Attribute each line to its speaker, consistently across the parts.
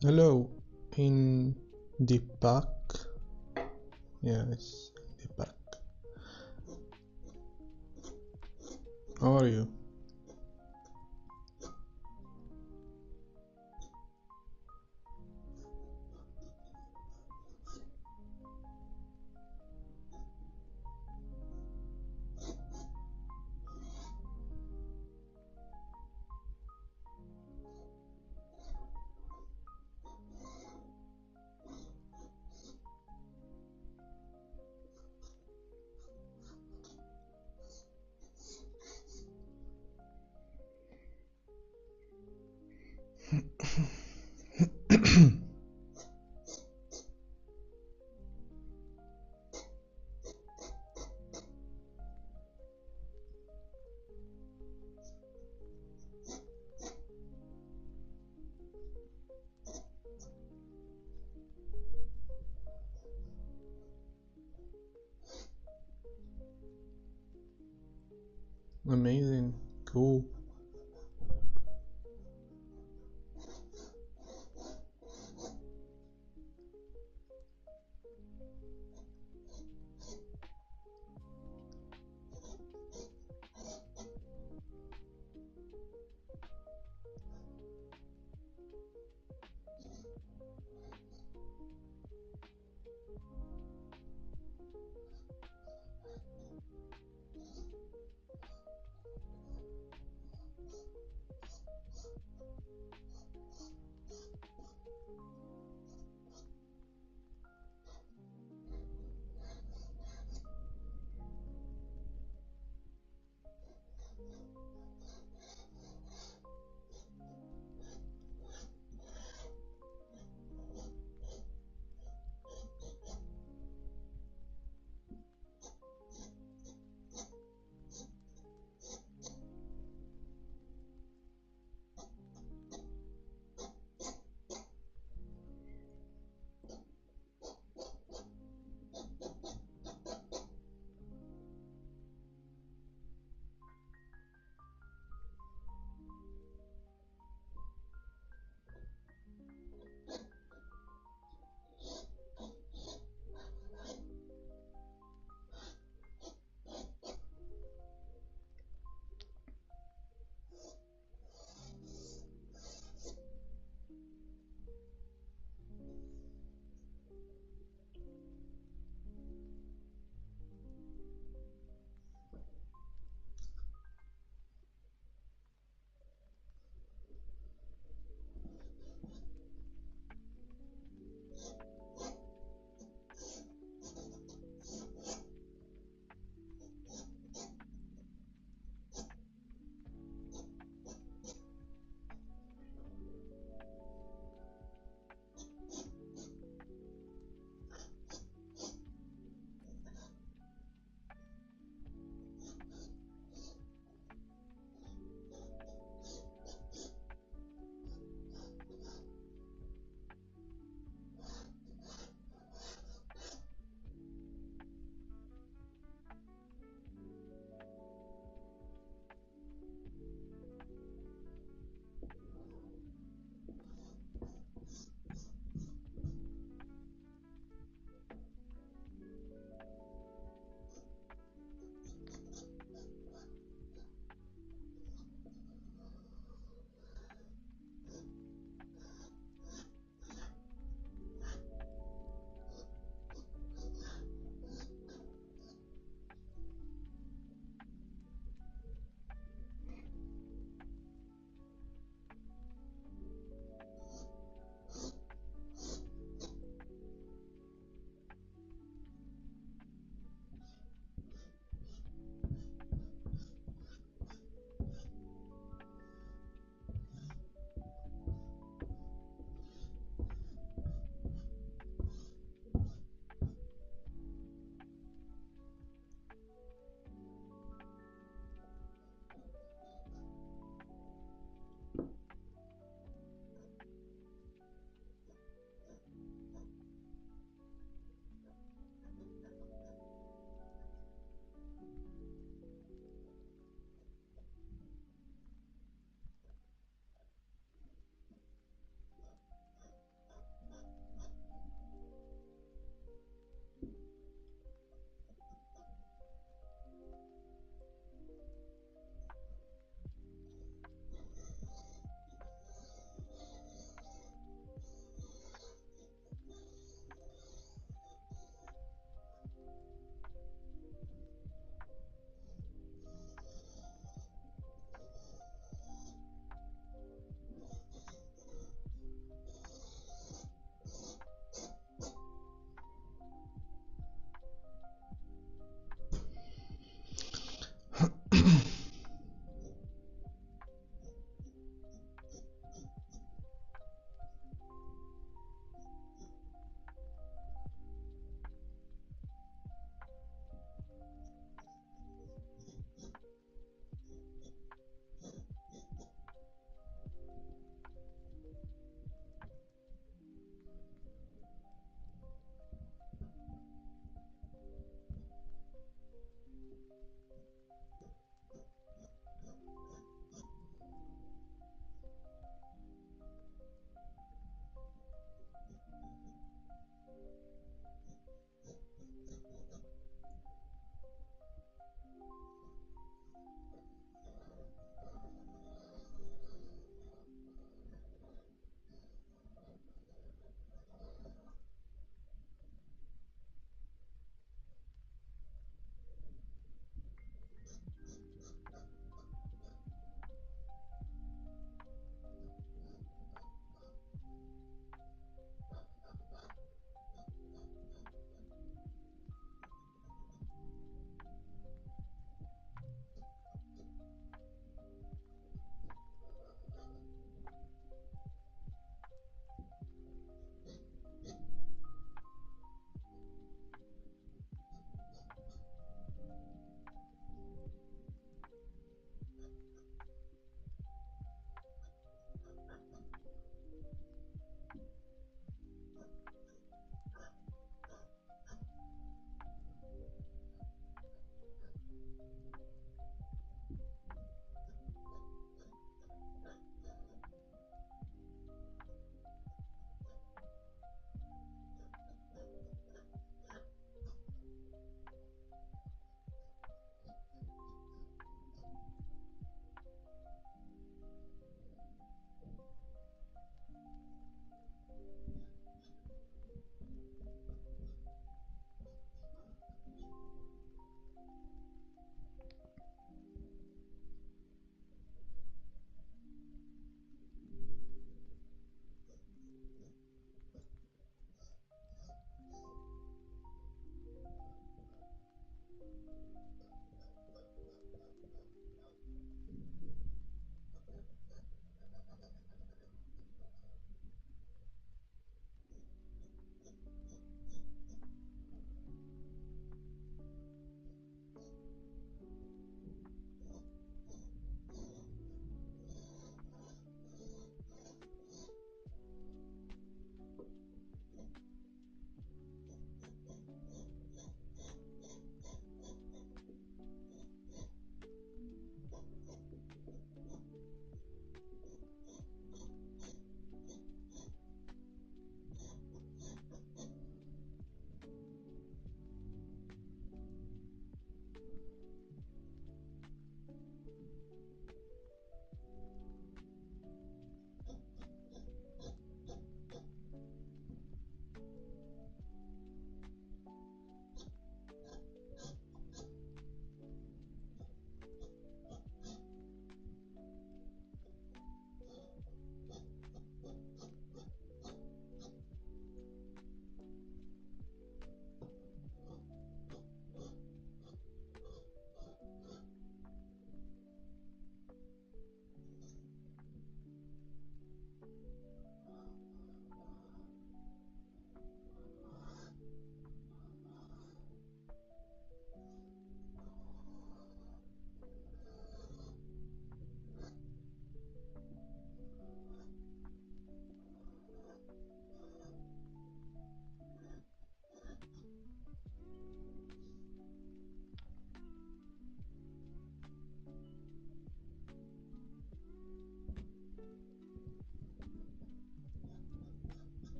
Speaker 1: Hello, in the pack. Yes, the pack. How are you? Amazing, cool.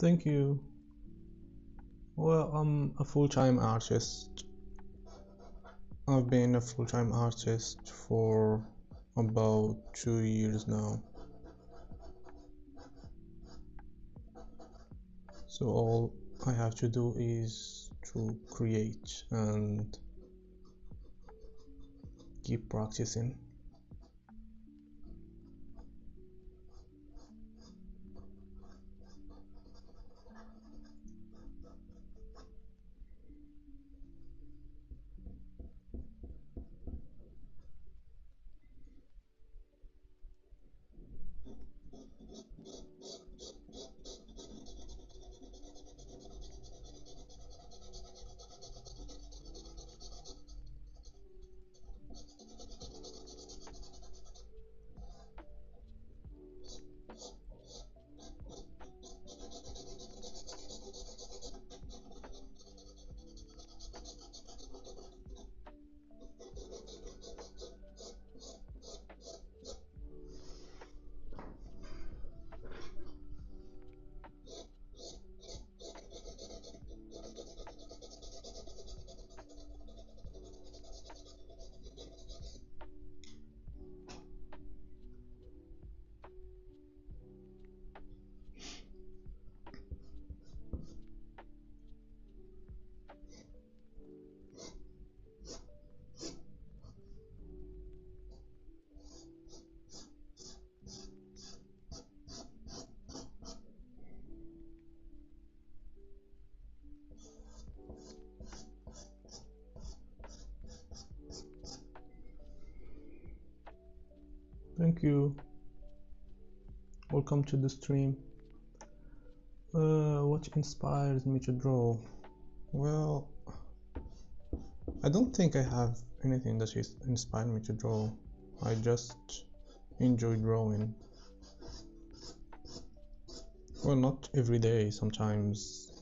Speaker 1: Thank you. Well, I'm a full-time artist. I've been a full-time artist for about 2 years now. So all I have to do is to create and keep practicing. Thank you. Welcome to the stream. What inspires me to draw? Well, I don't think I have anything that inspired me to draw. I just enjoy drawing. Well, not every day. Sometimes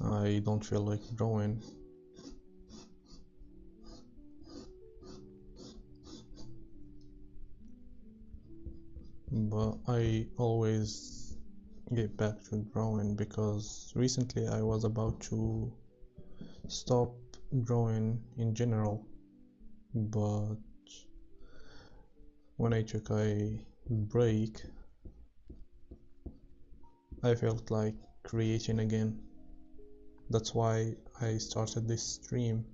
Speaker 1: I don't feel like drawing. But I always get back to drawing because recently I was about to stop drawing in general, but when I took a break I felt like creating again. That's why I started this stream.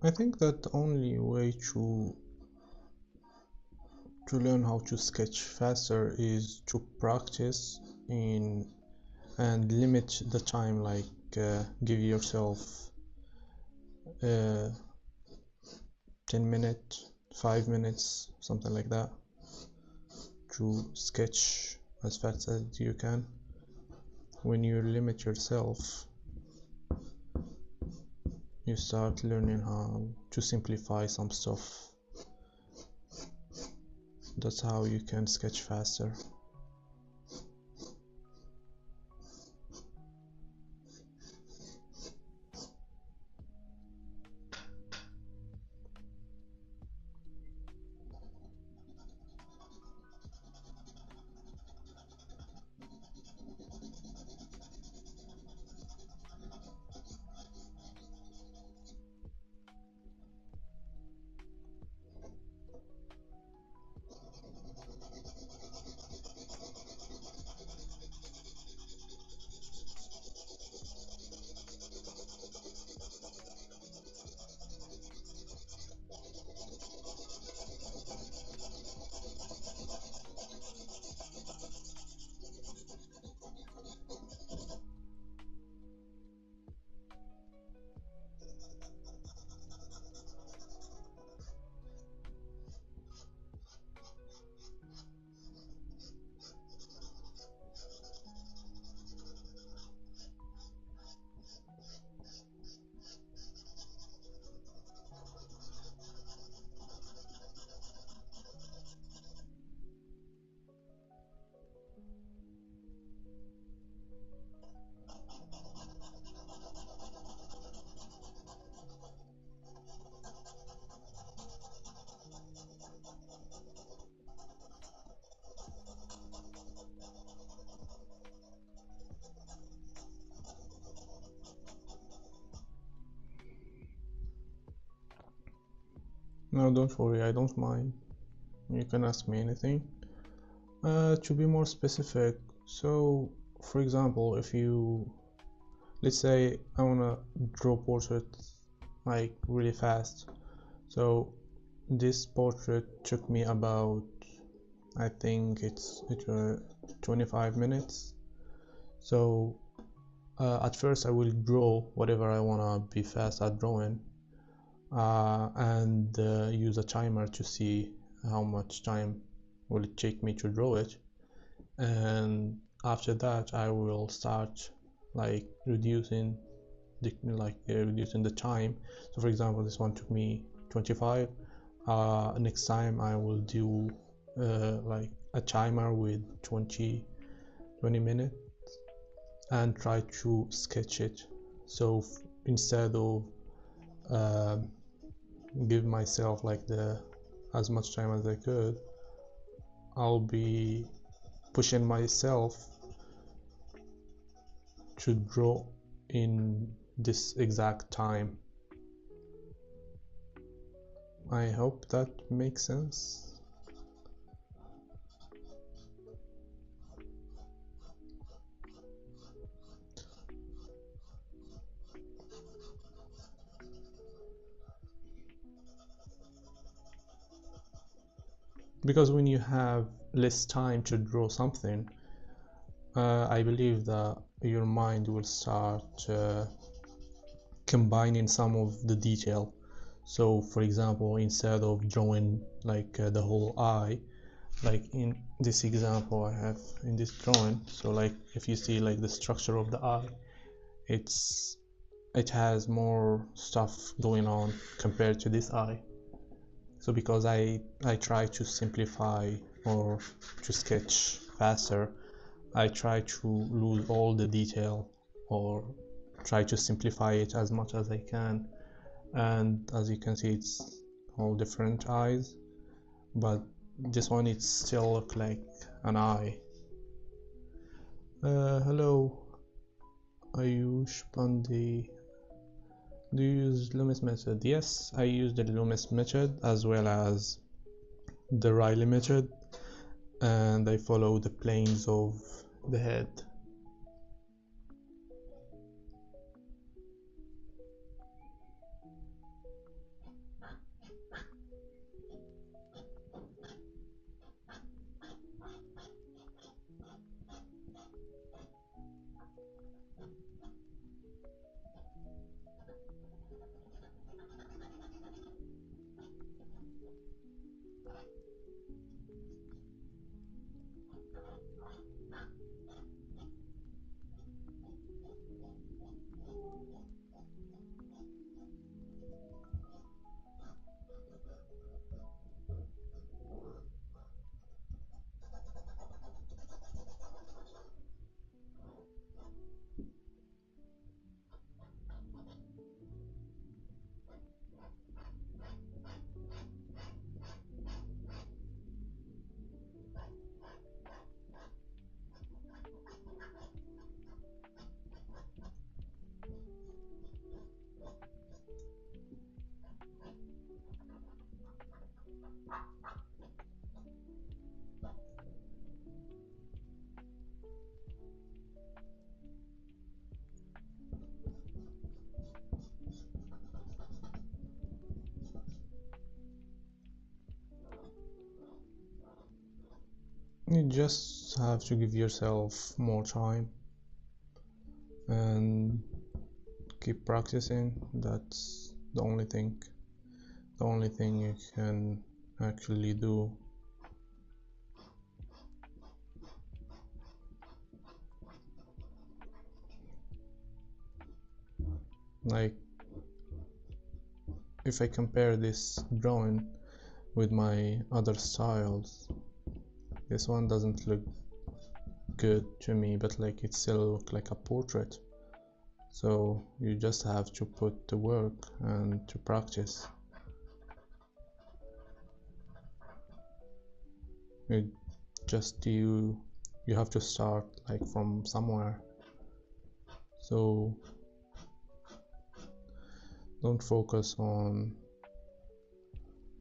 Speaker 1: I think that the only way to learn how to sketch faster is to practice in and limit the time, like give yourself 10 minutes, 5 minutes, something like that. to sketch as fast as you can. When you limit yourself, you start learning how to simplify some stuff. That's how you can sketch faster. No, don't worry, I don't mind. You can ask me anything. To be more specific, so for example, if you, let's say I wanna draw portrait like really fast, so this portrait took me about, I think it 25 minutes. So at first I will draw whatever I wanna be fast at drawing, and use a timer to see how much time will it take me to draw it, and after that I will start like reducing the time. So for example, this one took me 25. Next time I will do like a timer with 20 minutes and try to sketch it. So instead of give myself like as much time as I could, I'll be pushing myself to draw in this exact time. I hope that makes sense. Because when you have less time to draw something, I believe that your mind will start combining some of the detail. So for example, instead of drawing like the whole eye, like in this example I have in this drawing, so like if you see like the structure of the eye, it has more stuff going on compared to this eye. So because I try to simplify or to sketch faster, I try to lose all the detail or try to simplify it as much as I can. And as you can see, it's all different eyes, but this one it still look like an eye. Hello, Ayush Pandey. Do you use loomis method? Yes, I use the loomis method as well as the Riley method, and I follow the planes of the head. You just have to give yourself more time and keep practicing. That's the only thing you can actually do. Like, if I compare this drawing with my other styles, this one doesn't look good to me, but like it still looks like a portrait. So you just have to put the work and to practice. You have to start like from somewhere. So don't focus on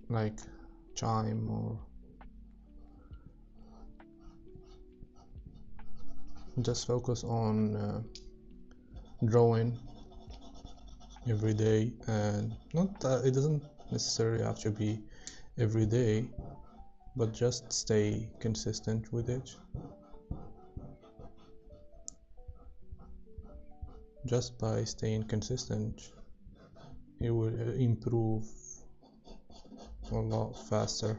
Speaker 1: like time, or just focus on drawing every day. And not that it doesn't necessarily have to be every day, but just stay consistent with it. Just by staying consistent, you will improve a lot faster.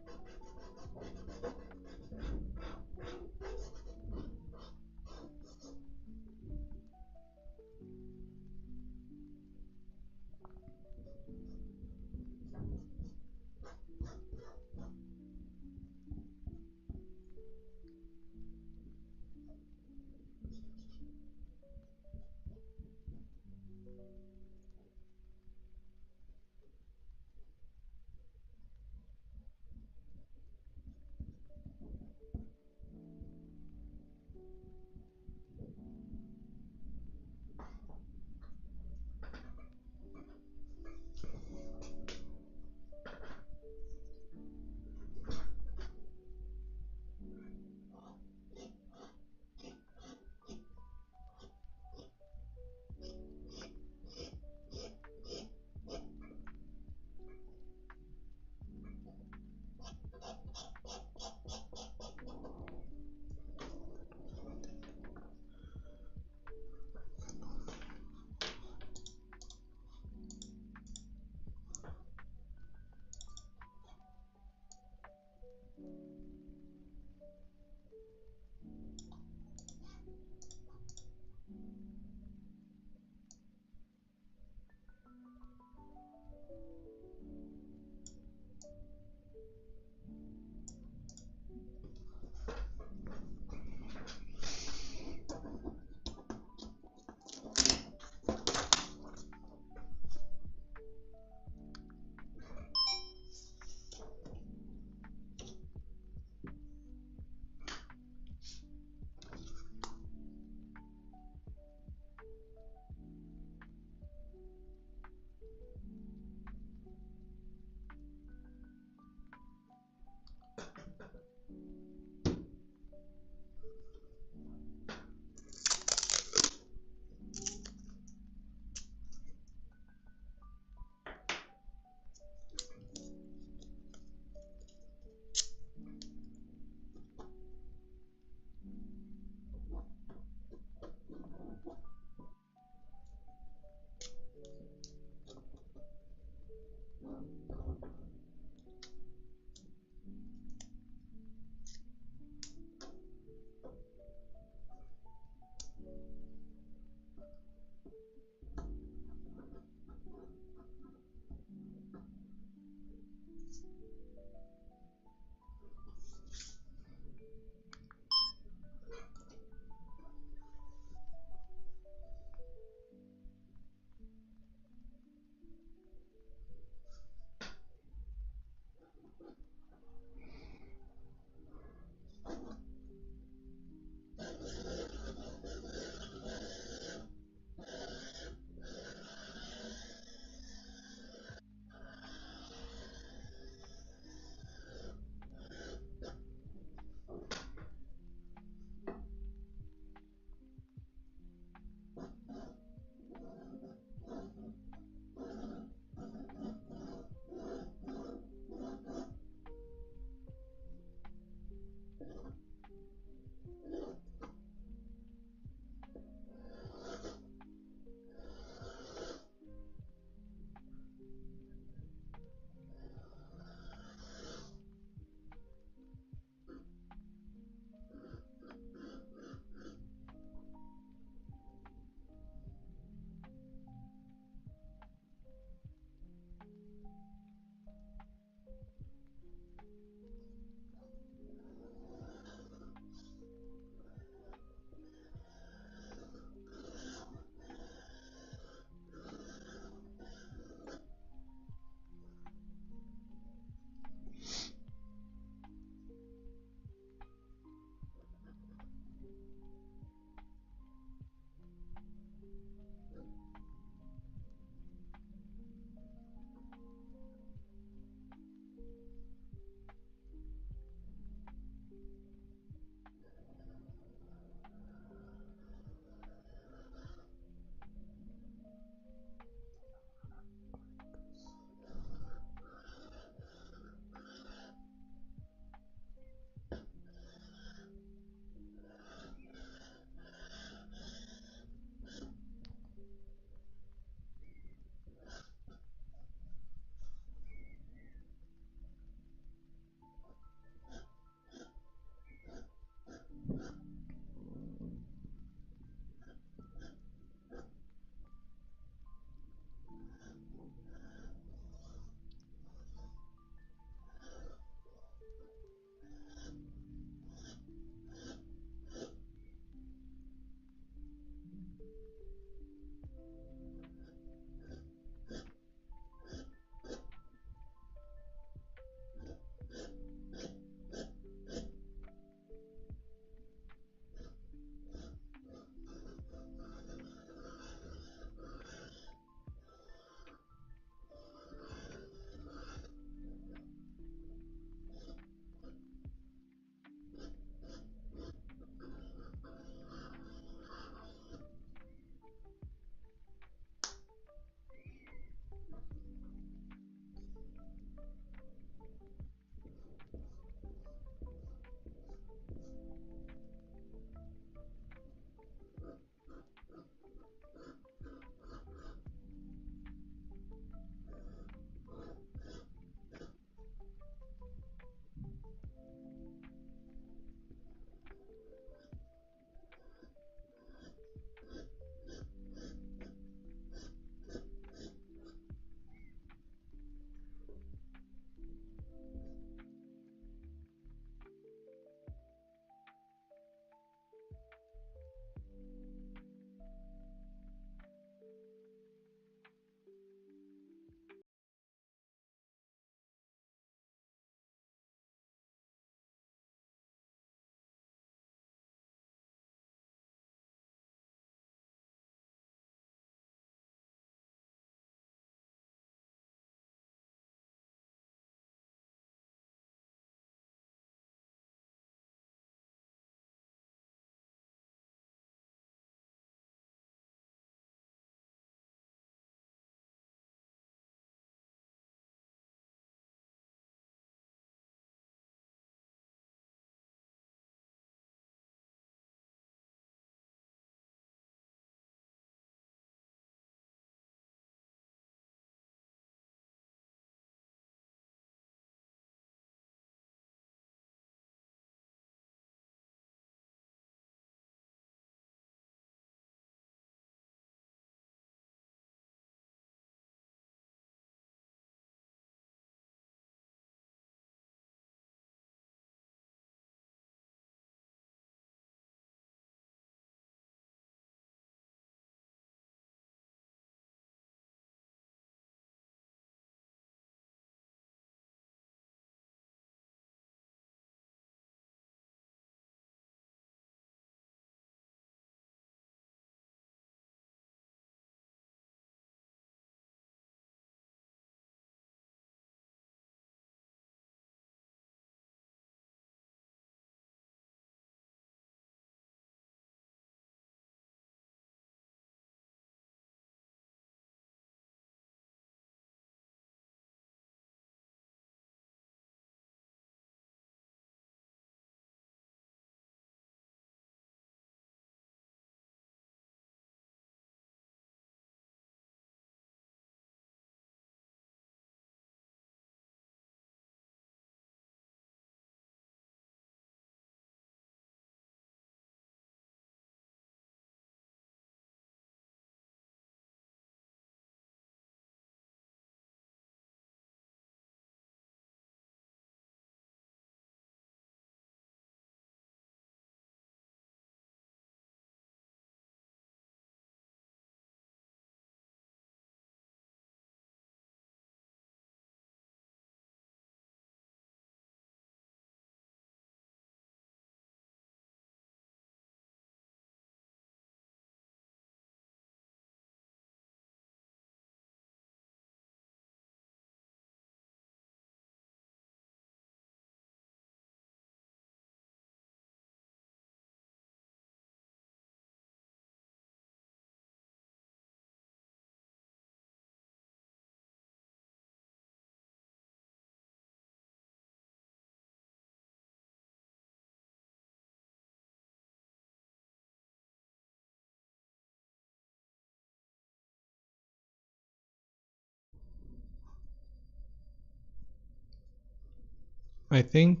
Speaker 1: I think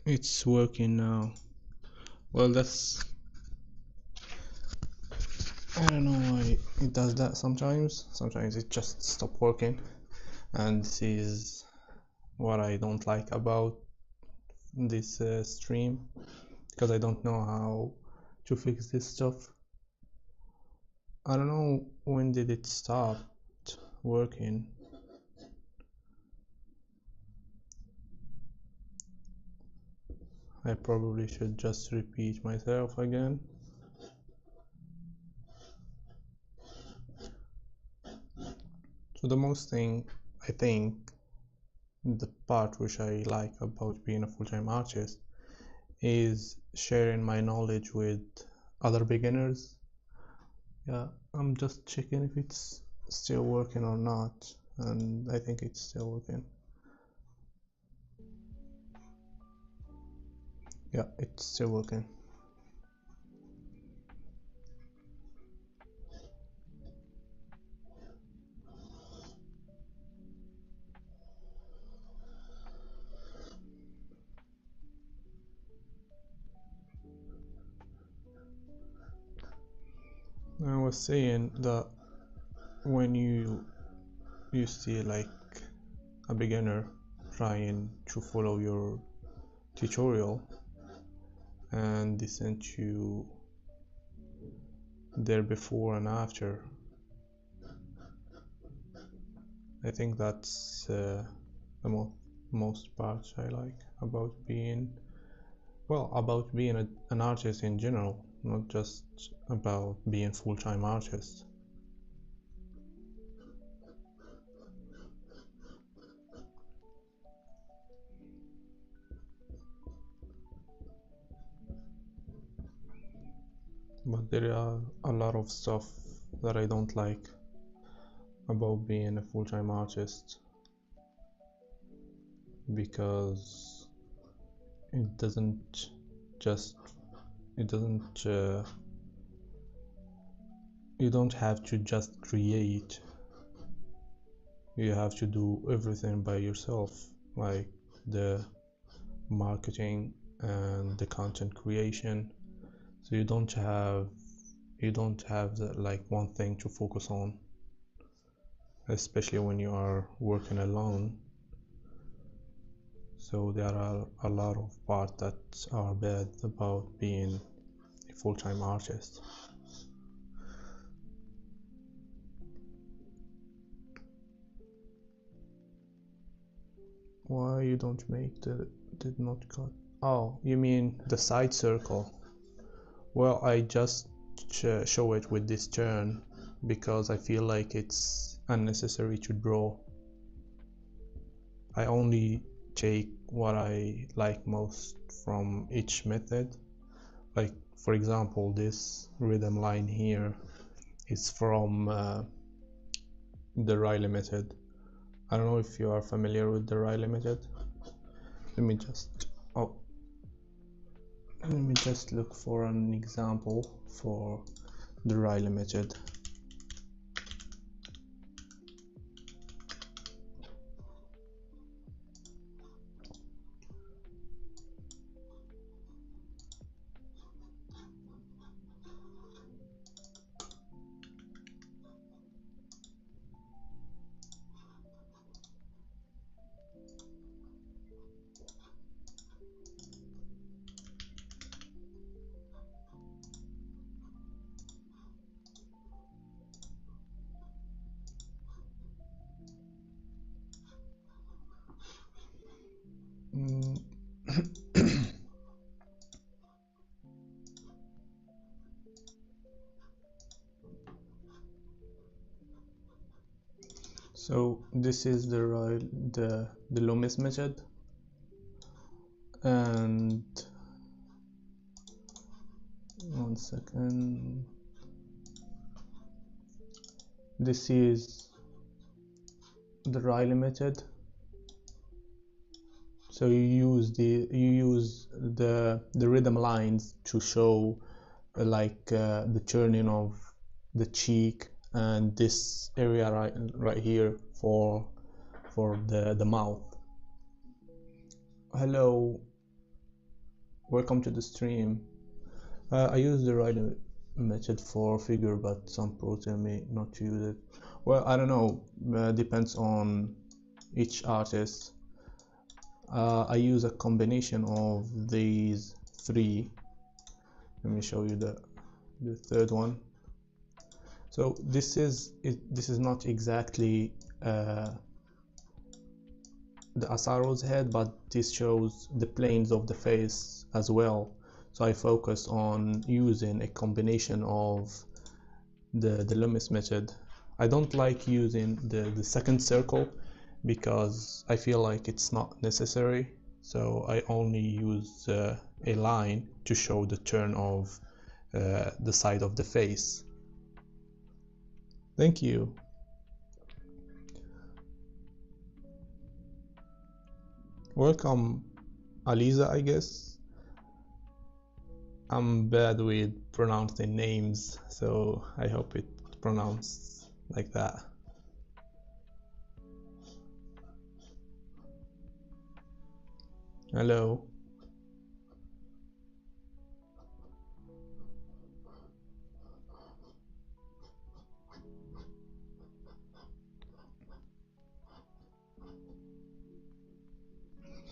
Speaker 1: it's working now. Well, I don't know why it does that sometimes. Sometimes it just stops working, and this is what I don't like about this stream, because I don't know how to fix this stuff. I don't know when did it stop working. I probably should just repeat myself again. So the most thing, I think, the part which I like about being a full-time artist is sharing my knowledge with other beginners. Yeah, I'm just checking if it's still working or not, and I think it's still working. Yeah, it's still working. I was saying that when you see like a beginner trying to follow your tutorial and they sent you their before and after, I think that's the most parts I like about being, well, about being an artist in general, not just about being full-time artist. But there are a lot of stuff that I don't like about being a full-time artist, because it doesn't just it doesn't you don't have to just create, you have to do everything by yourself, like the marketing and the content creation. So you don't have like one thing to focus on, especially when you are working alone. So there are a lot of parts that are bad about being a full-time artist. Why you don't make did not cut? Oh, you mean the side circle? Well, I just show it with this turn because I feel like it's unnecessary to draw. I only take what I like most from each method. Like, for example, this rhythm line here is from the Riley method. I don't know if you are familiar with the Riley method. Let me just look for an example for the Riley method. So this is the loomis method, and one second, this is the Riley method. So you use the rhythm lines to show like the turning of the cheek and this area right here for the mouth. Hello, welcome to the stream. I use the writing method for figure, but some pro tell me not to use it. Well, I don't know, depends on each artist. I use a combination of these three. Let me show you the third one. So this is not exactly the Asaro's head, but this shows the planes of the face as well. So I focus on using a combination of the loomis method. I don't like using the second circle because I feel like it's not necessary. So I only use a line to show the turn of the side of the face. Thank you. Welcome, Aliza, I guess. I'm bad with pronouncing names, so I hope it's pronounced like that. Hello.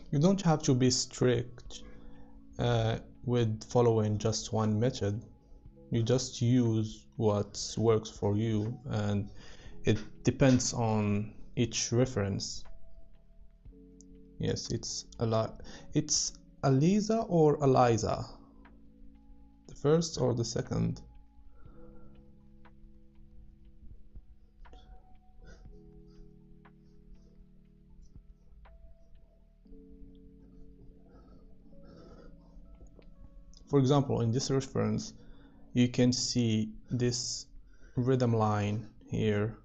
Speaker 1: You don't have to be strict with following just one method. You just use what works for you, and it depends on each reference. Yes, it's a lot. It's Aliza or Eliza? The first or the second? For example, in this reference, you can see this rhythm line here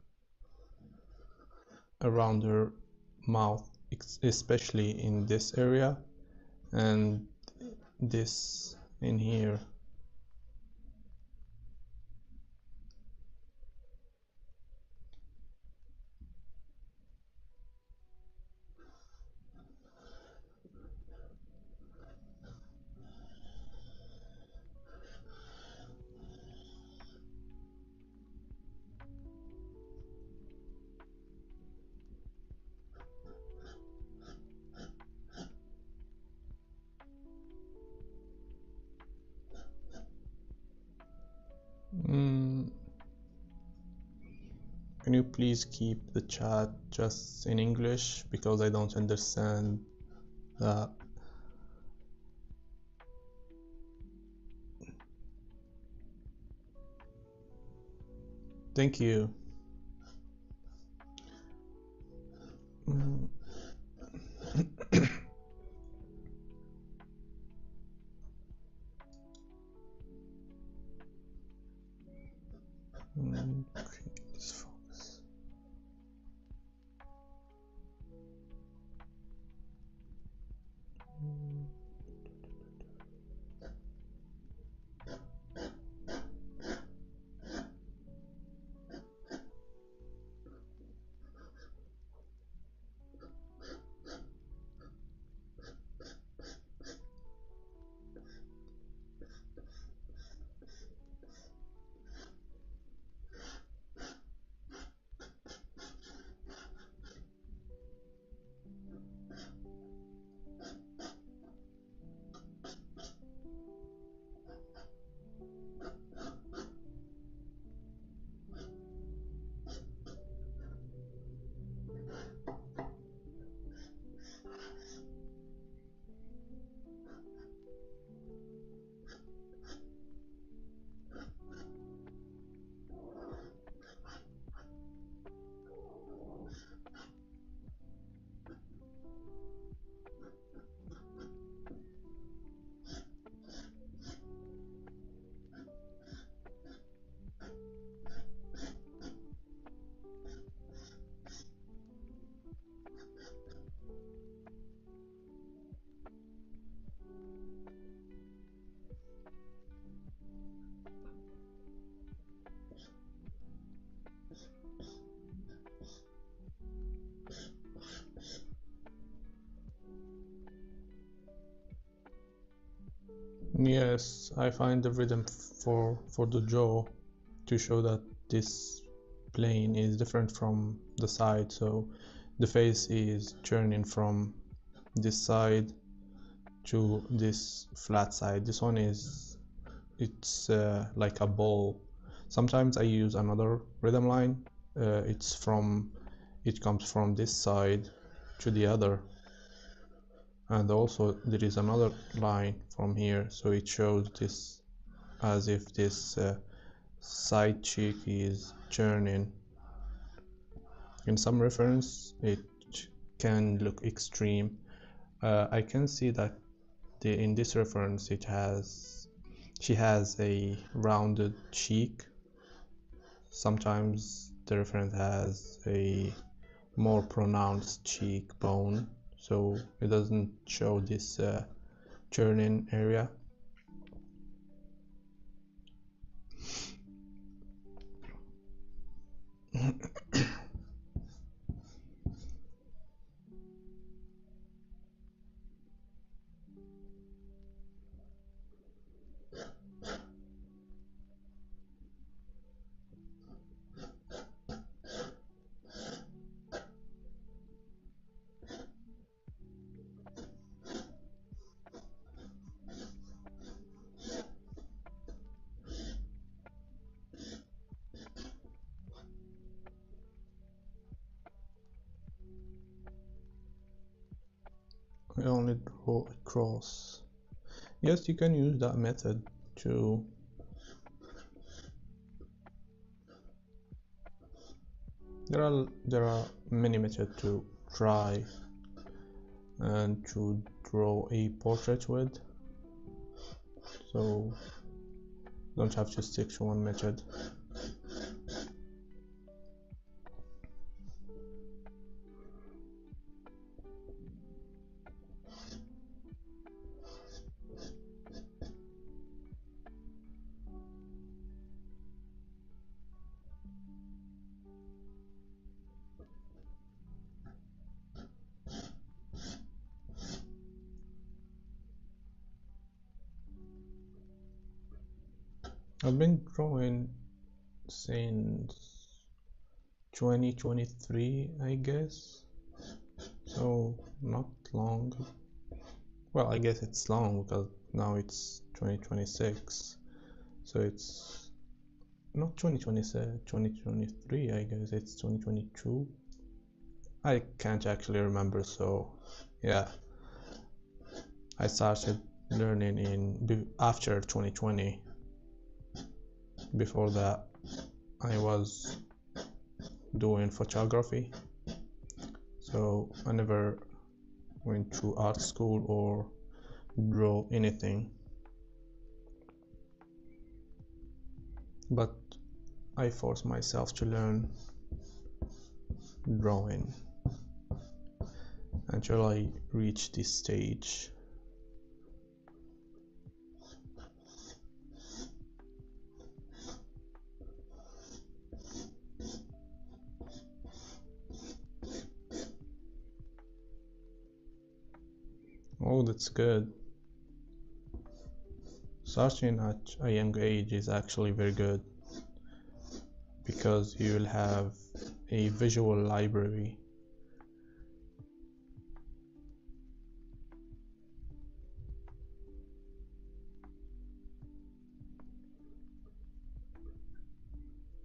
Speaker 1: around her mouth, especially in this area, and this in here. Can you please keep the chat just in English, because I don't understand that. Thank you. Let's focus. Yes, I find the rhythm for the jaw to show that this plane is different from the side, so the face is turning from this side to this flat side. This one is, it's like a ball. Sometimes I use another rhythm line. It comes from this side to the other, and also there is another line from here, so it shows this as if this side cheek is turning. In some reference it can look extreme. I can see that in this reference she has a rounded cheek. Sometimes the reference has a more pronounced cheekbone, so it doesn't show this turning area. I only draw across. Yes, you can use that method to there are many methods to try and to draw a portrait with, so don't have to stick to one method. I've been drawing since 2023, I guess, so not long. Well, I guess it's long because now it's 2026, so it's not 2027, 2023, I guess it's 2022. I can't actually remember, so yeah. I started learning after 2020. Before that, I was doing photography, so I never went to art school or draw anything, but I forced myself to learn drawing until I reached this stage. Oh, that's good. Starting at a young age is actually very good because you will have a visual library.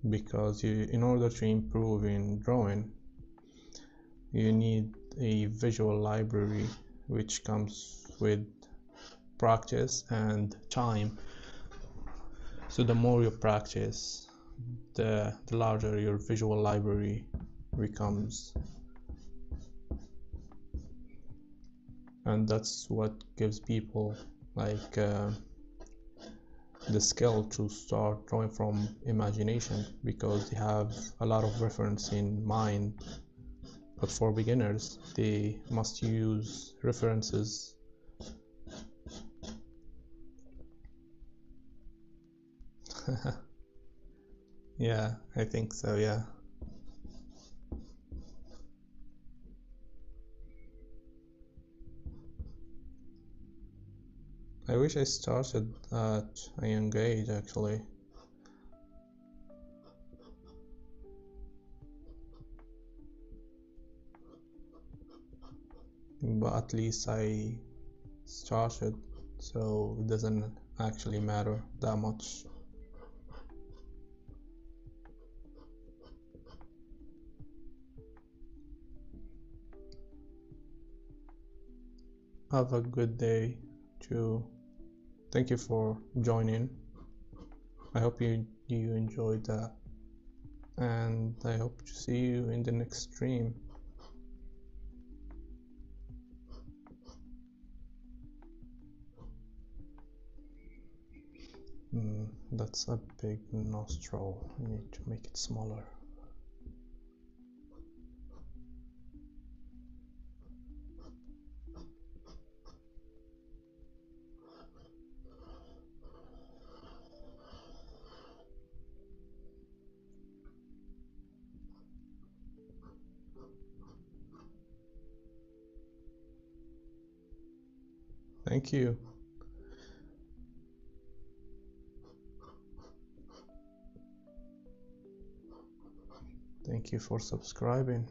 Speaker 1: Because in order to improve in drawing, you need a visual library which comes with practice and time. So the more you practice, the larger your visual library becomes, and that's what gives people like the skill to start drawing from imagination, because they have a lot of reference in mind. But for beginners, they must use references. Yeah, I think so, yeah. I wish I started at a young age actually. But at least I started, so it doesn't actually matter that much. Have a good day too. Thank you for joining. I hope you enjoyed that, and I hope to see you in the next stream. That's a big nostril. I need to make it smaller. Thank you. Thank you for subscribing.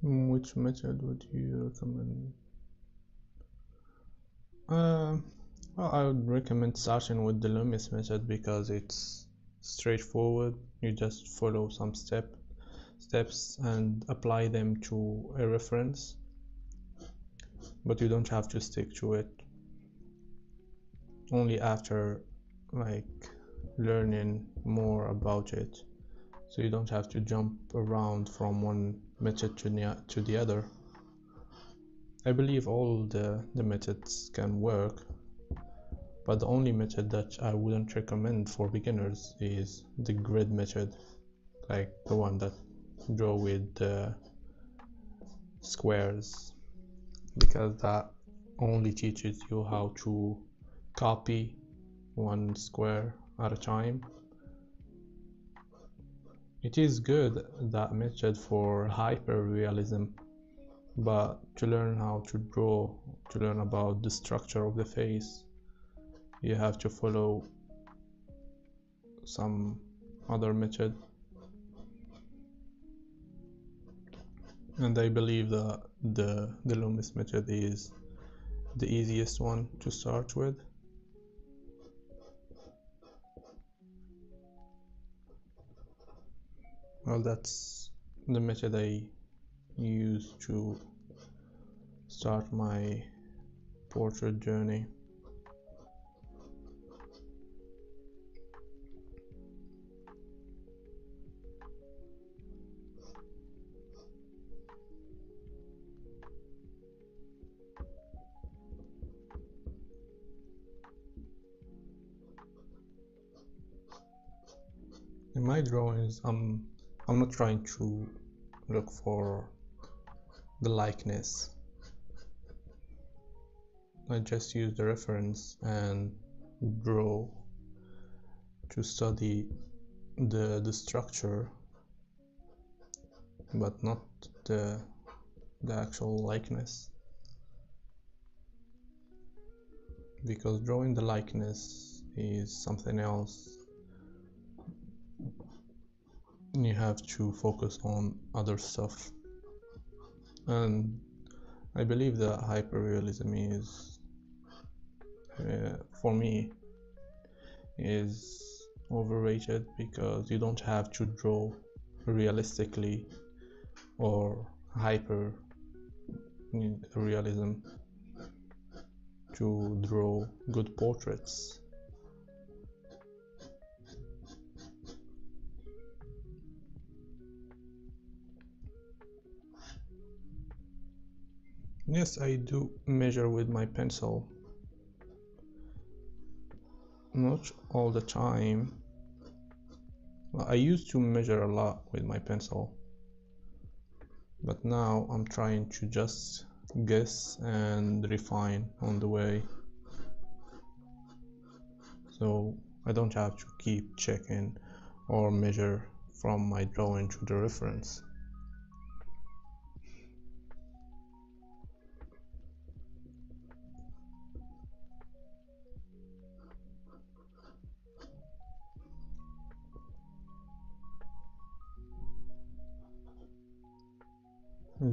Speaker 1: Which method would you recommend? Well, I would recommend starting with the loomis method because it's straightforward. You just follow some steps and apply them to a reference, but you don't have to stick to it. Only after learning more about it, so you don't have to jump around from one method to the other. I believe all the methods can work, but the only method that I wouldn't recommend for beginners is the grid method, like the one that draw with squares, because that only teaches you how to copy one square at a time. It is good, that method, for hyper-realism, but to learn how to draw, to learn about the structure of the face, you have to follow some other method. And I believe that the loomis method is the easiest one to start with. Well, that's the method I use to start my portrait journey. my drawings, I'm not trying to look for the likeness. I just use the reference and draw to study the structure, but not the actual likeness, because drawing the likeness is something else. You have to focus on other stuff, and I believe that hyperrealism is, for me, is overrated, because you don't have to draw realistically or hyper realism to draw good portraits. Yes, I do measure with my pencil. Not all the time. Well, I used to measure a lot with my pencil, but now I'm trying to just guess and refine on the way, so I don't have to keep checking or measure from my drawing to the reference.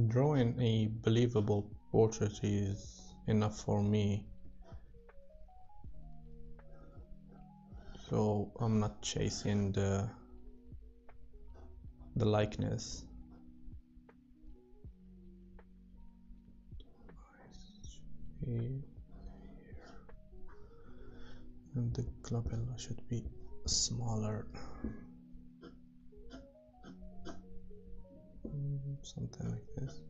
Speaker 1: Drawing a believable portrait is enough for me, so I'm not chasing the likeness. And the glabella should be smaller, something like this.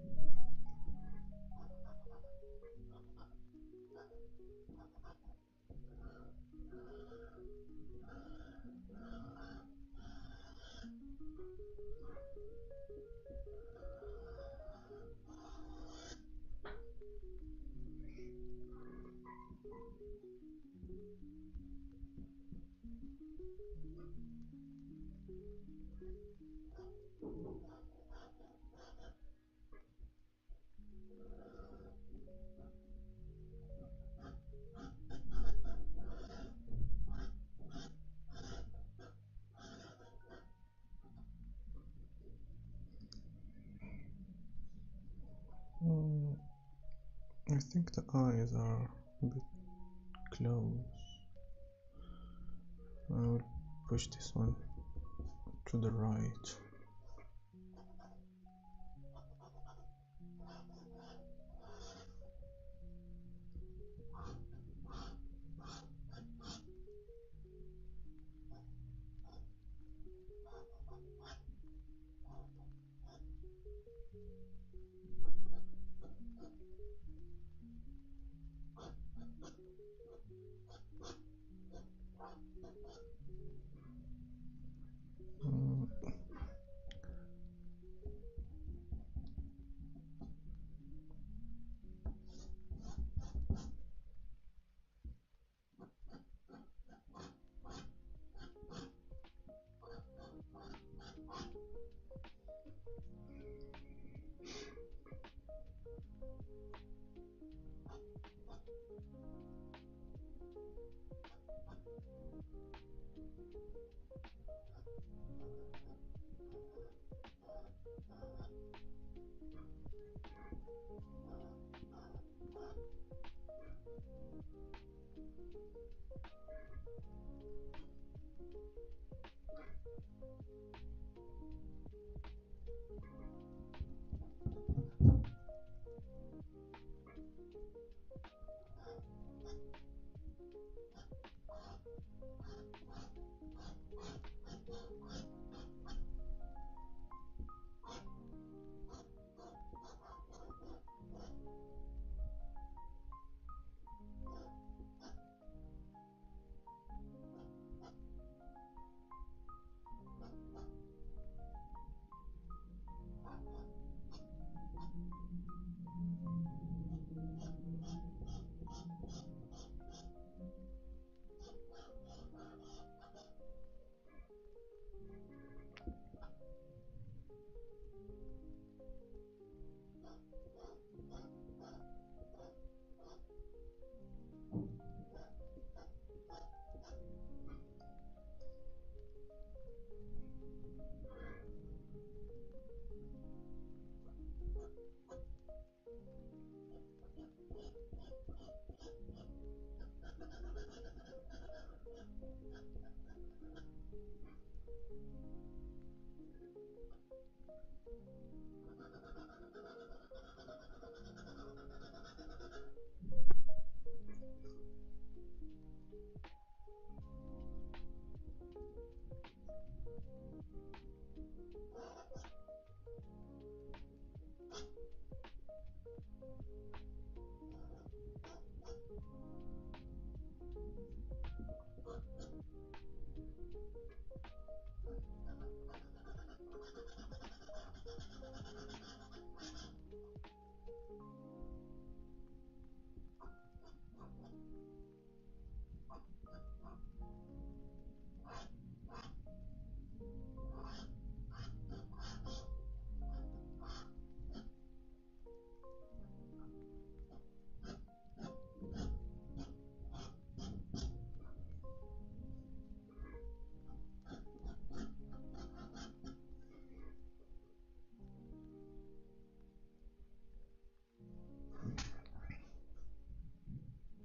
Speaker 1: I think the eyes are a bit close. I will push this one to the right.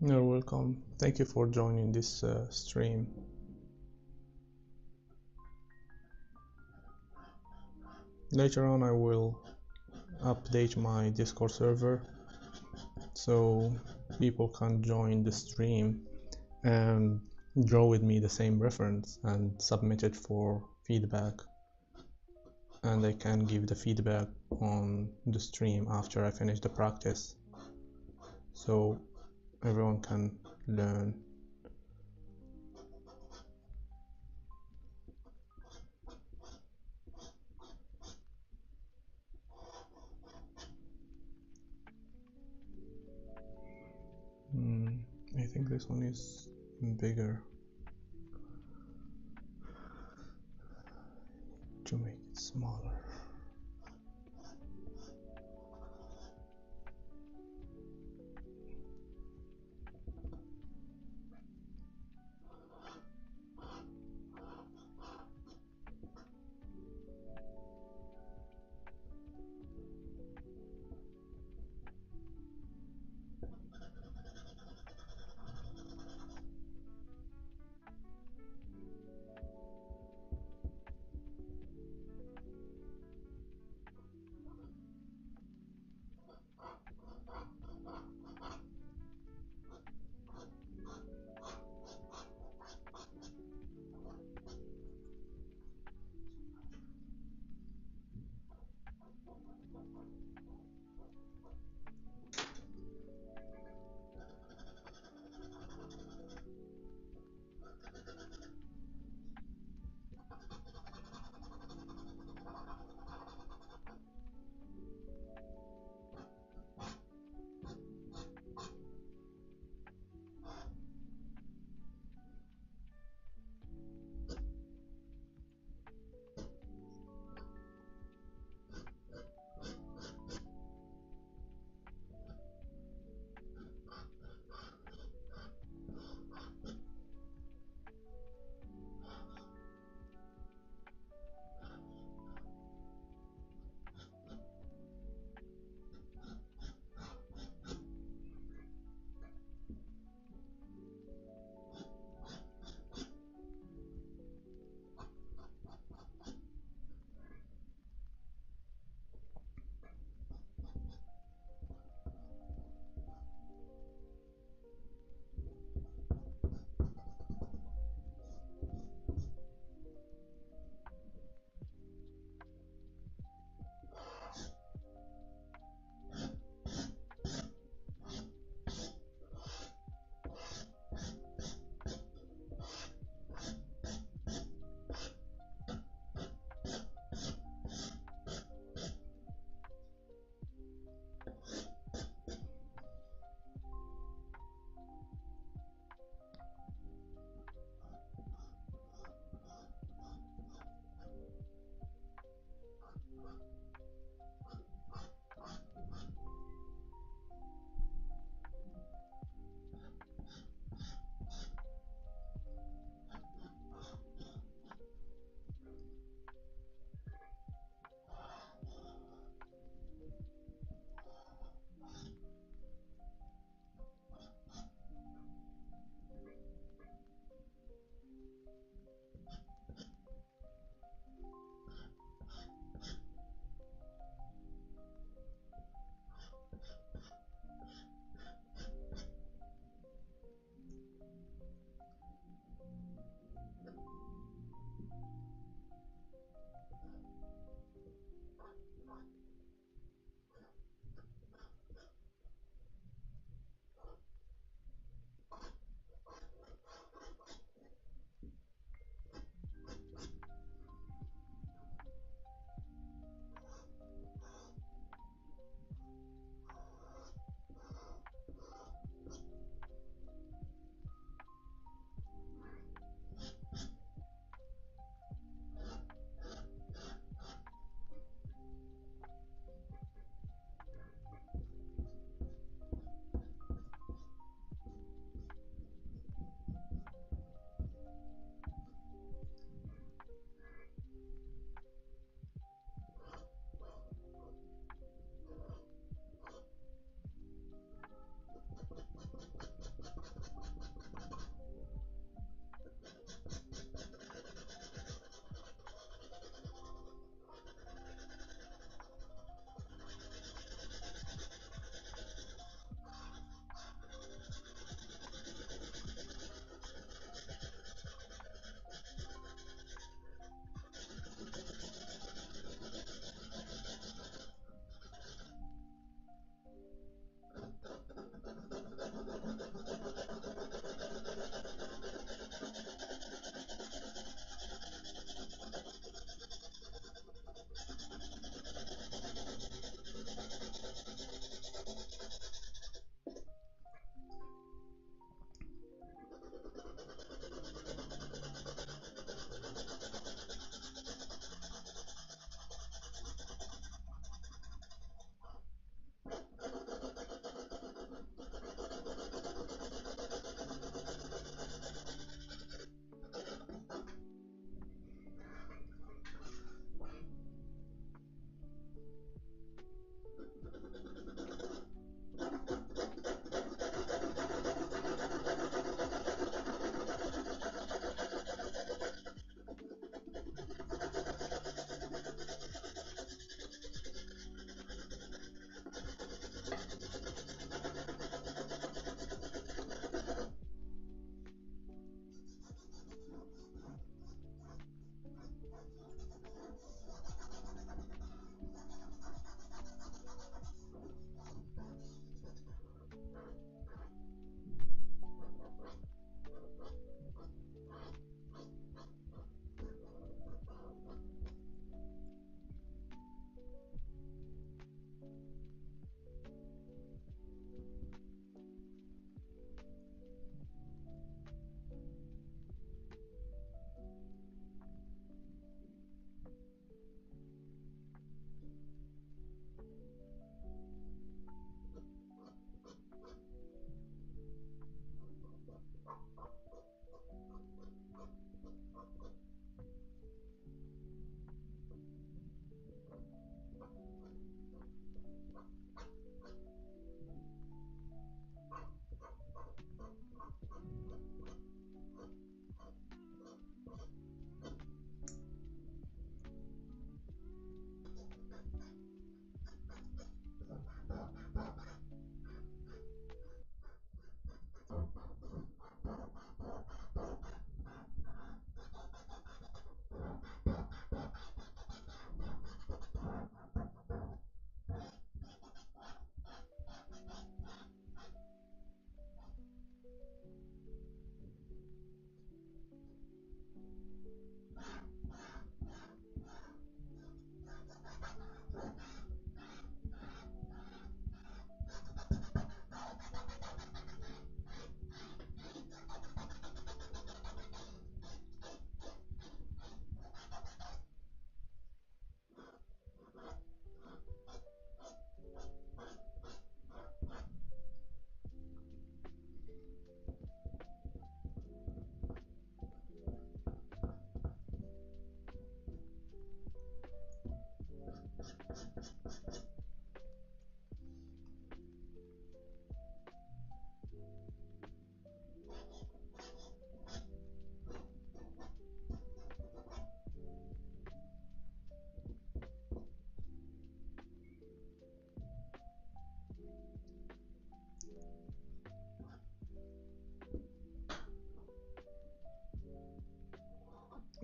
Speaker 1: You're welcome. Thank you for joining this stream. Later on I will update my Discord server so people can join the stream and draw with me the same reference and submit it for feedback, and I can give the feedback on the stream after I finish the practice so everyone can learn. I think this one is bigger to make it smaller.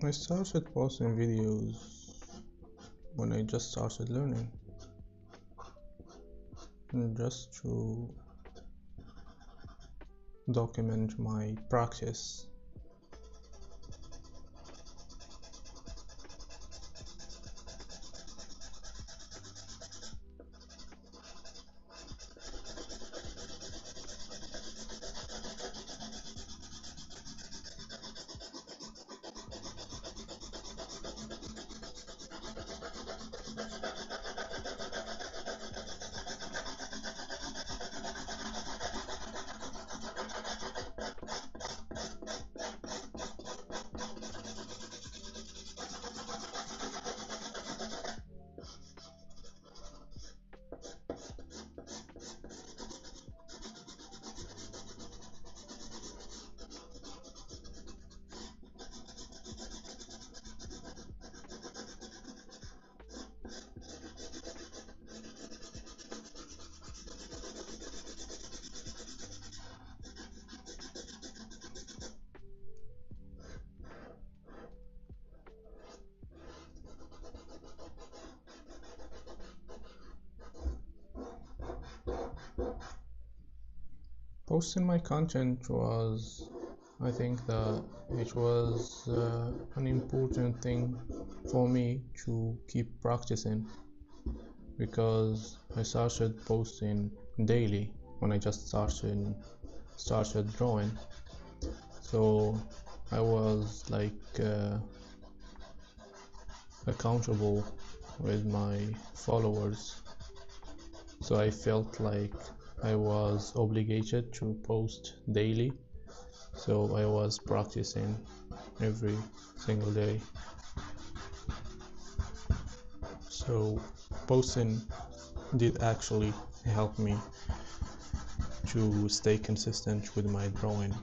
Speaker 1: I started posting videos when I just started learning, just to document my practice. Posting my content was, I think that it was an important thing for me to keep practicing, because I started posting daily when I just started drawing. So I was like accountable with my followers, so I felt like I was obligated to post daily, so I was practicing every single day. So posting did actually help me to stay consistent with my drawing.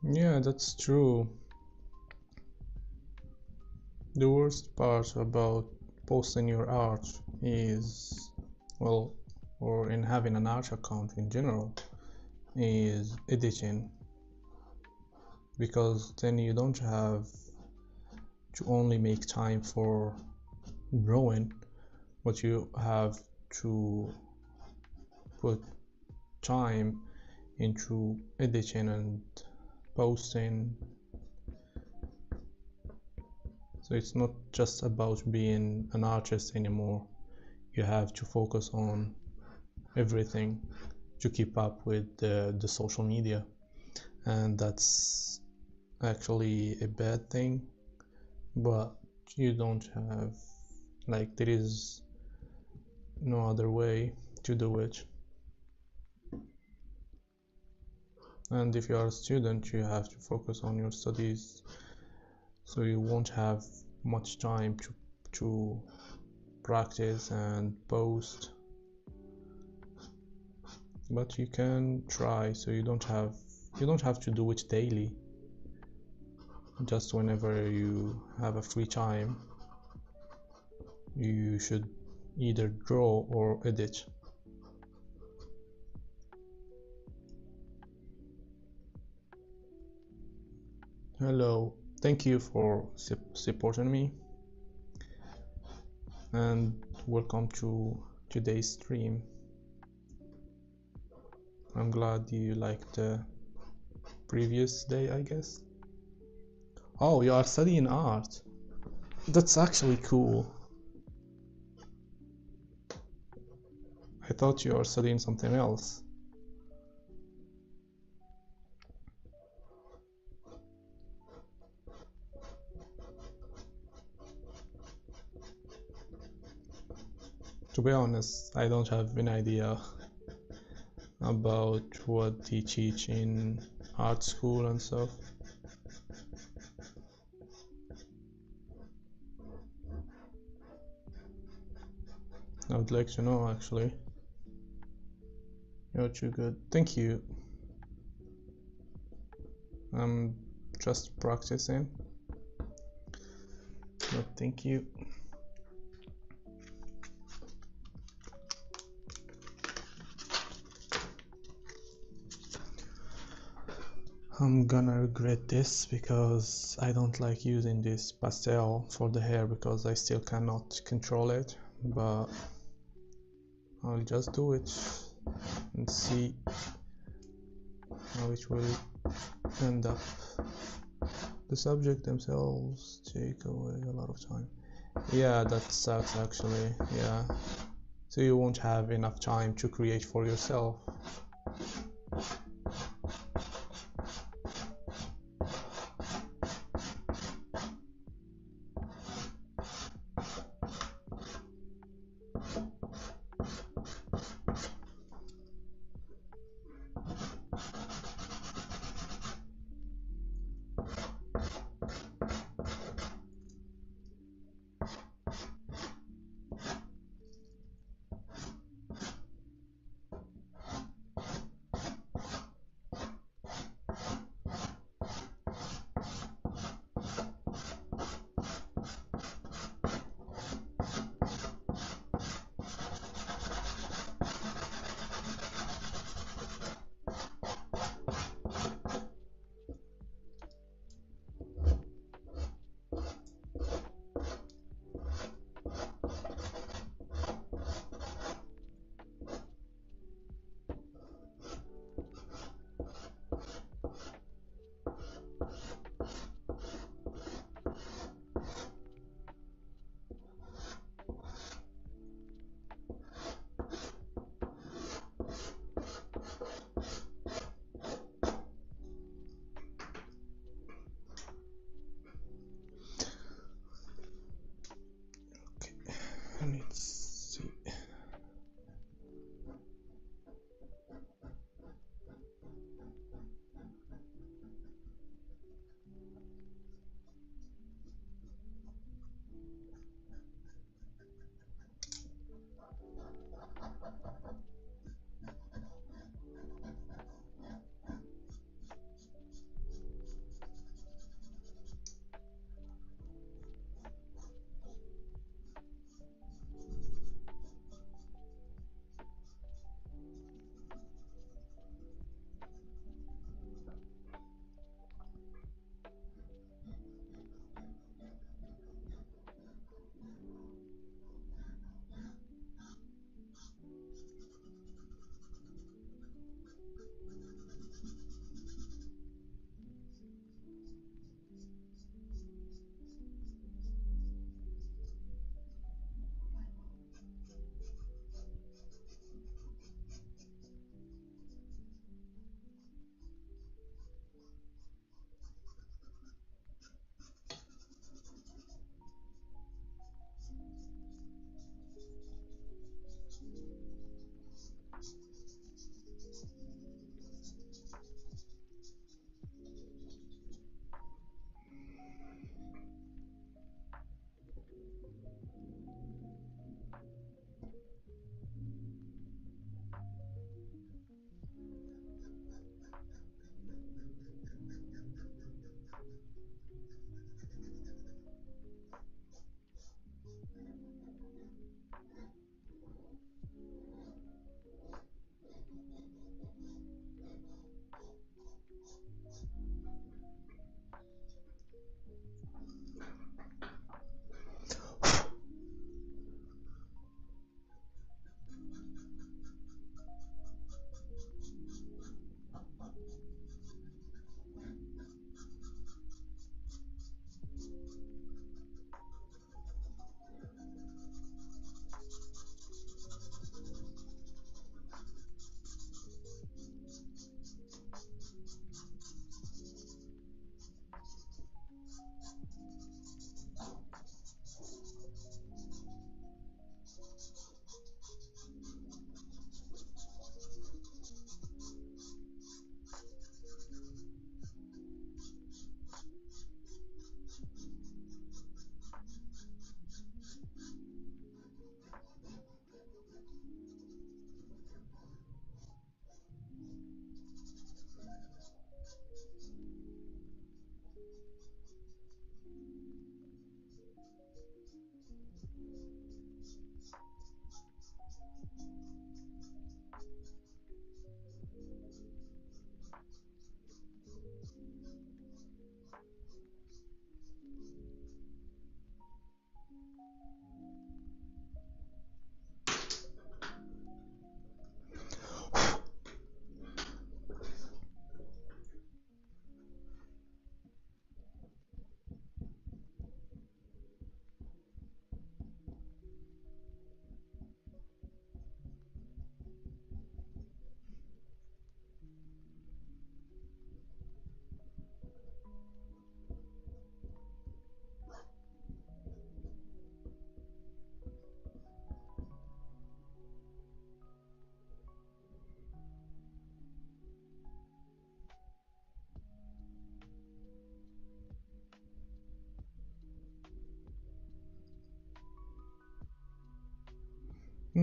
Speaker 1: Yeah, that's true. The worst part about posting your art is, well, or in having an art account in general, is editing, because then you don't have to only make time for drawing, but you have to put time into editing and posting. So it's not just about being an artist anymore. You have to focus on everything to keep up with the social media, and that's actually a bad thing, but you don't have, like, there is no other way to do it. And if you are a student, you have to focus on your studies, so you won't have much time to practice and post, but you can try. So you don't have to do it daily. Just whenever you have a free time, you should either draw or edit. Hello, thank you for supporting me, and welcome to today's stream. I'm glad you liked the previous day, I guess. Oh, you are studying art. That's actually cool. I thought you were studying something else. To be honest, I don't have an idea about what they teach in art school and stuff. I would like to know, actually. You're too good. Thank you. I'm just practicing. But thank you. I'm gonna regret this because I don't like using this pastel for the hair because I still cannot control it, but I'll just do it and see how it will end up. The subject themselves take away a lot of time. Yeah, that sucks actually, yeah. So you won't have enough time to create for yourself.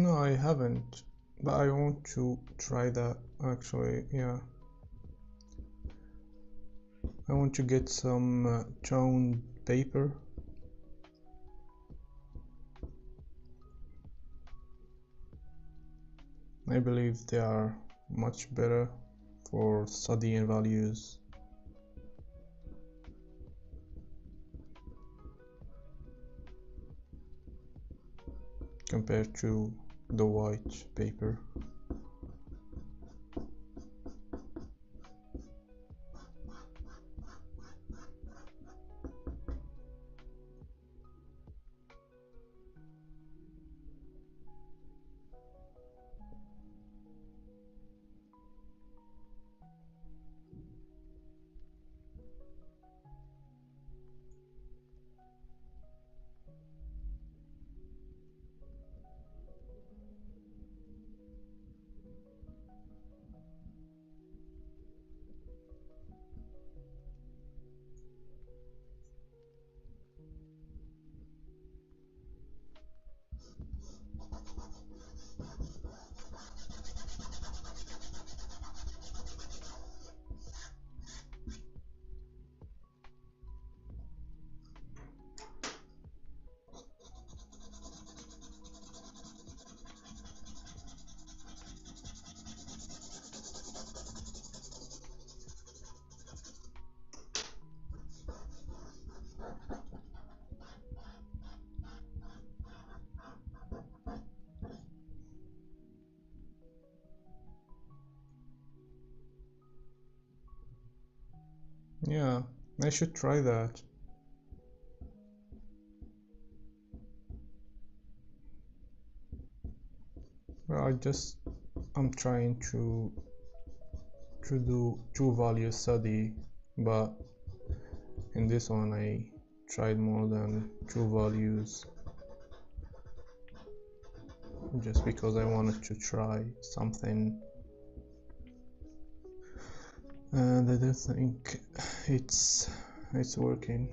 Speaker 1: No, I haven't, but I want to try that actually. Yeah, I want to get some toned paper. I believe they are much better for studying values. Compared to the white paper. Yeah, I should try that. Well, I'm trying to do two value study, but in this one I tried more than two values just because I wanted to try something, and I don't think it's working.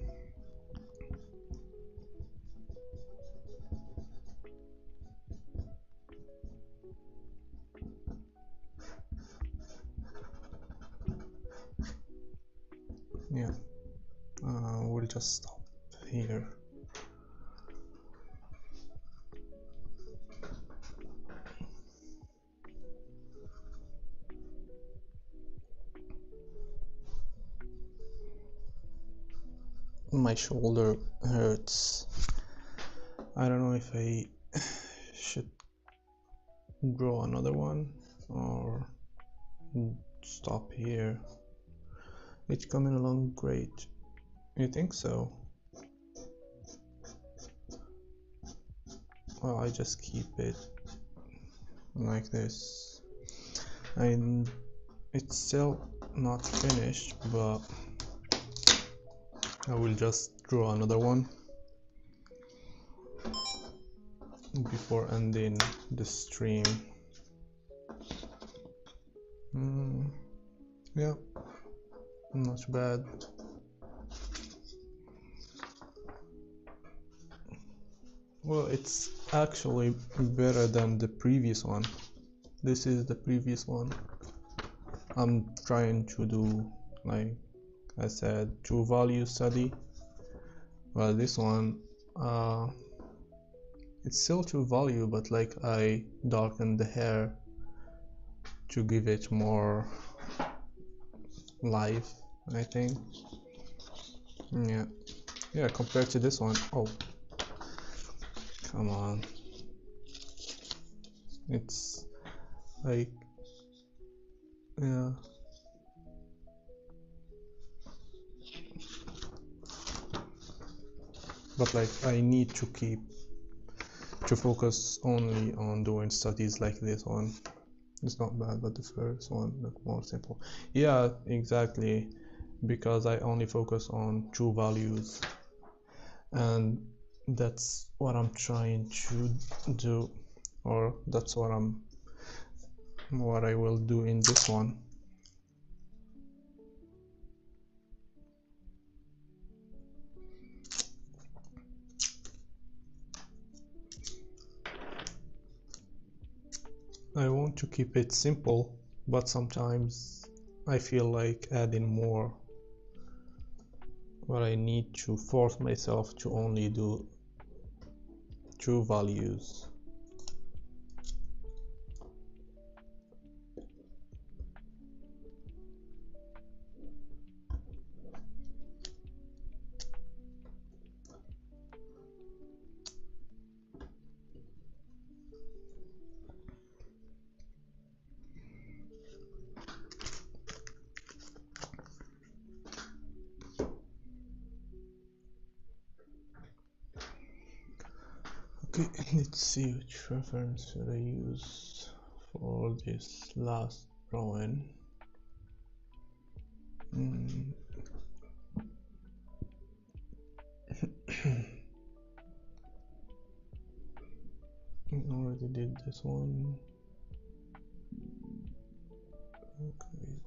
Speaker 1: Yeah, we'll just stop here. My shoulder hurts. I don't know if I should draw another one or stop here. It's coming along great. You think so? Well, I just keep it like this. And it's still not finished, but I will just draw another one before ending the stream. Yeah, not bad. Well, it's actually better than the previous one. This is the previous one. I'm trying to do, like I said, two value study. Well, this one, it's still two value, but like I darkened the hair to give it more life, I think. Yeah, compared to this one. Oh, come on. It's like, yeah. But like I need to focus only on doing studies like this one. It's not bad, but the first one looked more simple. Yeah, exactly, because I only focus on two values, and that's what I'm trying to do, or that's what I will do in this one. want to keep it simple, but sometimes I feel like adding more, but I need to force myself to only do true values. Okay, let's see which reference should I use for this last drawing. I already did this one. Okay.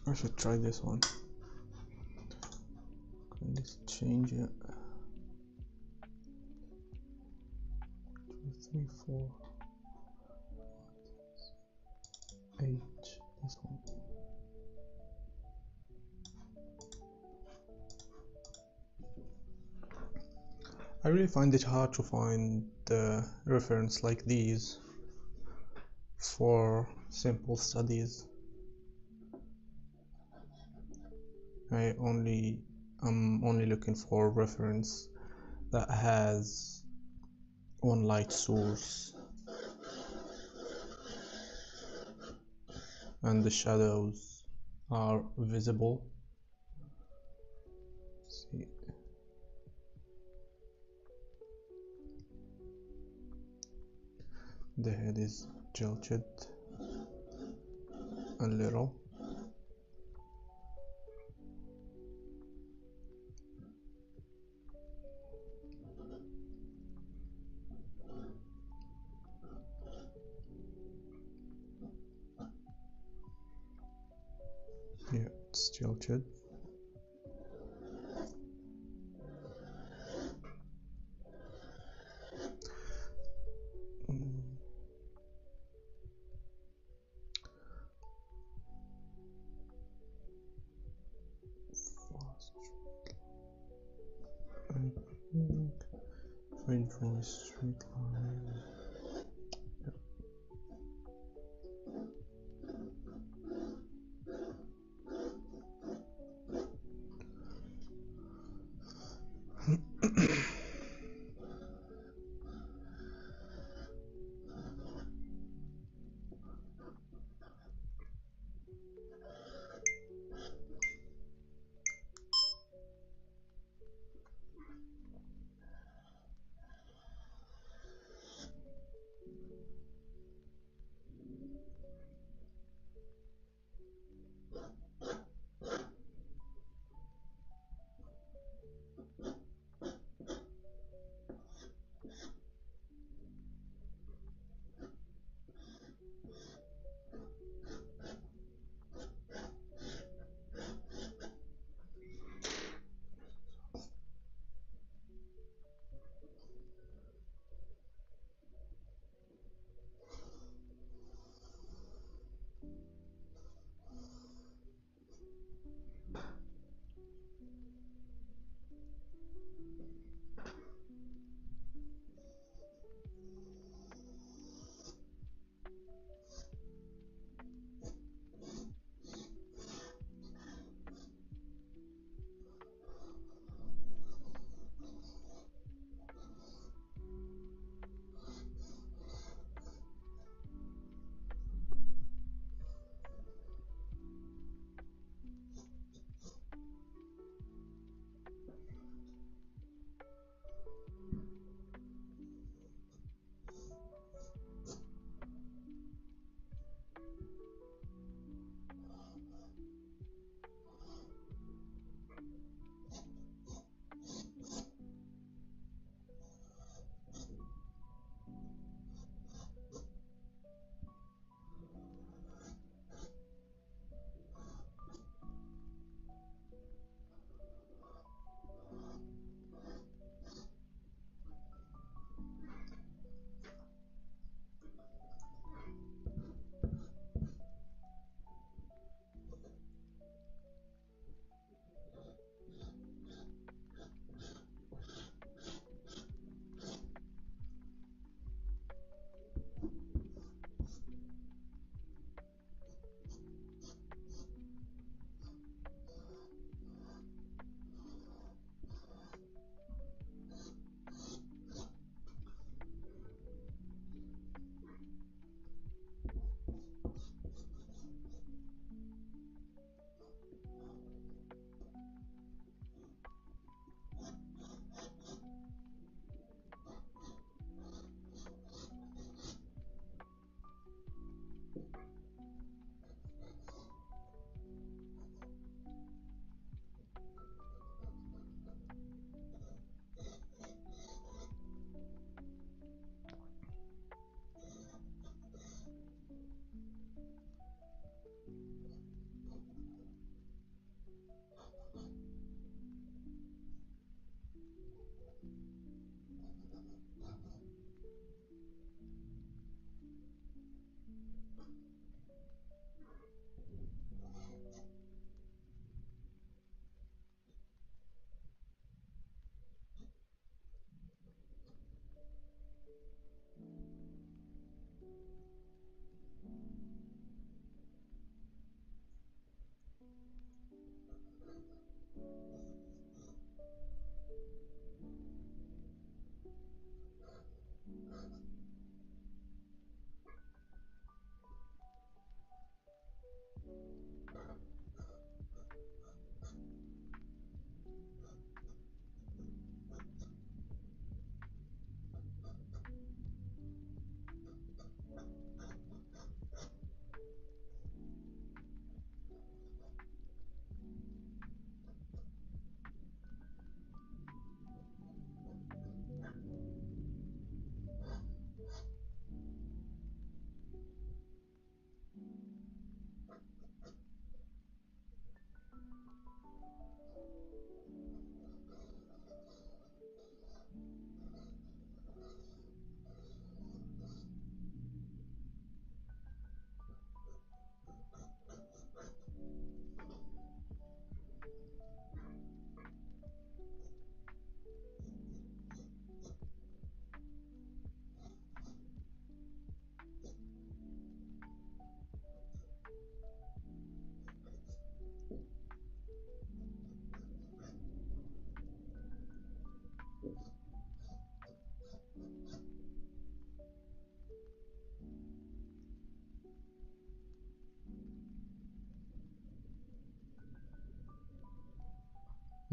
Speaker 1: I should try this one. Okay, let's change it. 2, 3, 4, 8. This one. I really find it hard to find the reference like these for simple studies. I'm only looking for reference that has one light source and the shadows are visible. Let's see. The head is tilted a little. Yeah, it's tilted. If I draw a straight line.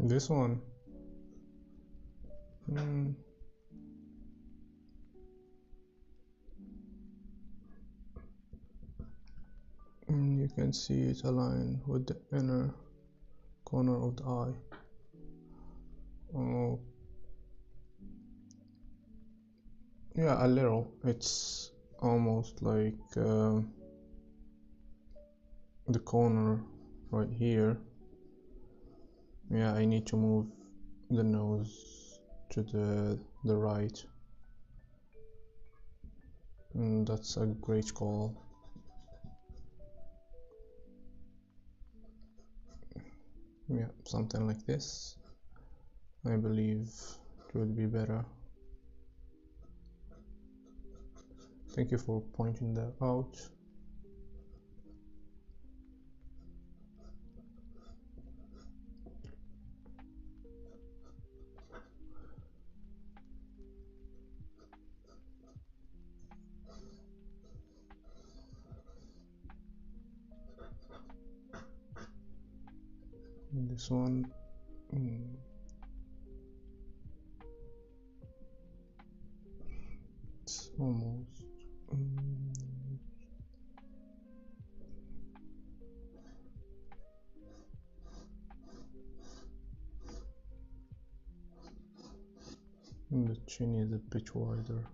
Speaker 1: This one. You can see it align with the inner corner of the eye. Oh, yeah, a little. It's almost like the corner right here. Yeah, I need to move the nose to the right. That's a great call. Yeah, something like this. I believe it would be better. Thank you for pointing that out. This one. It's almost. The chin is a bit wider.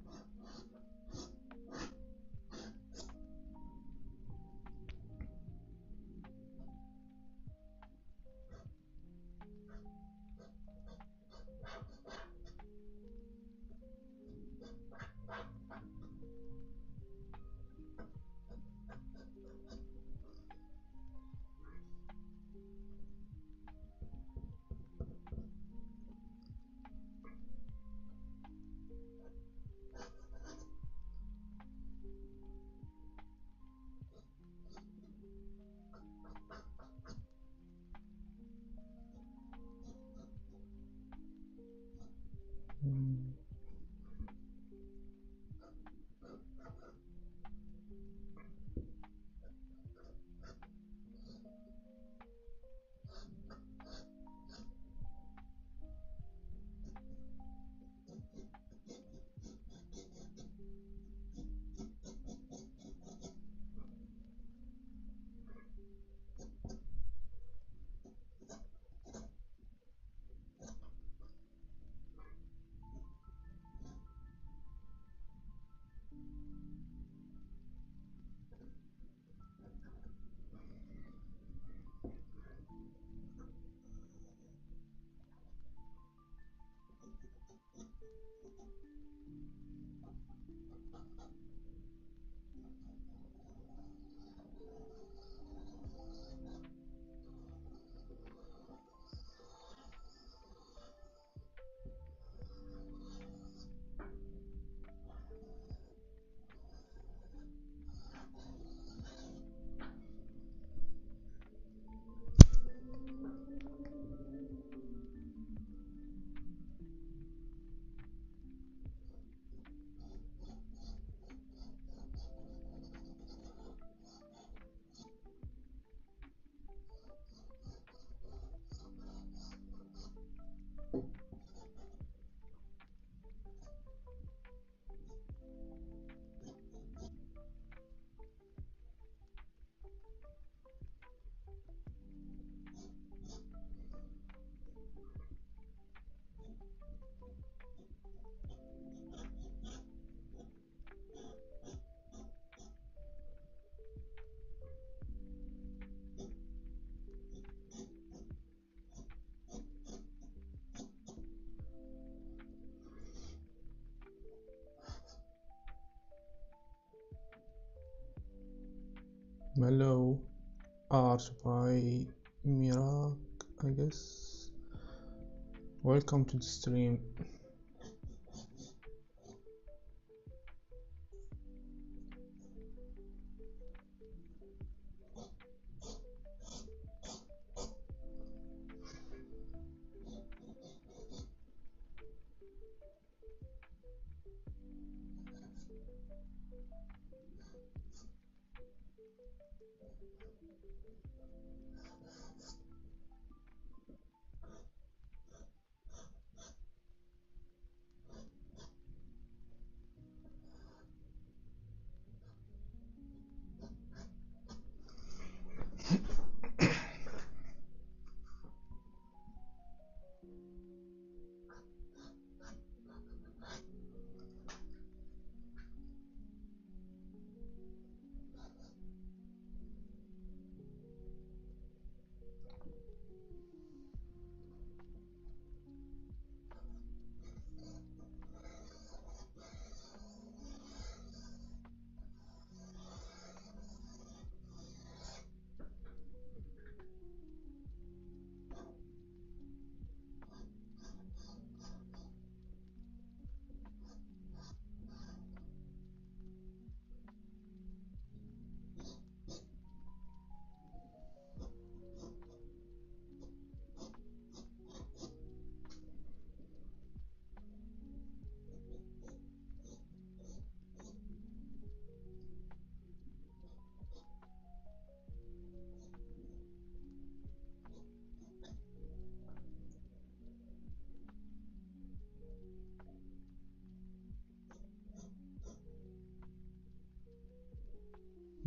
Speaker 1: Mellow art by Mirak, I guess. Welcome to the stream.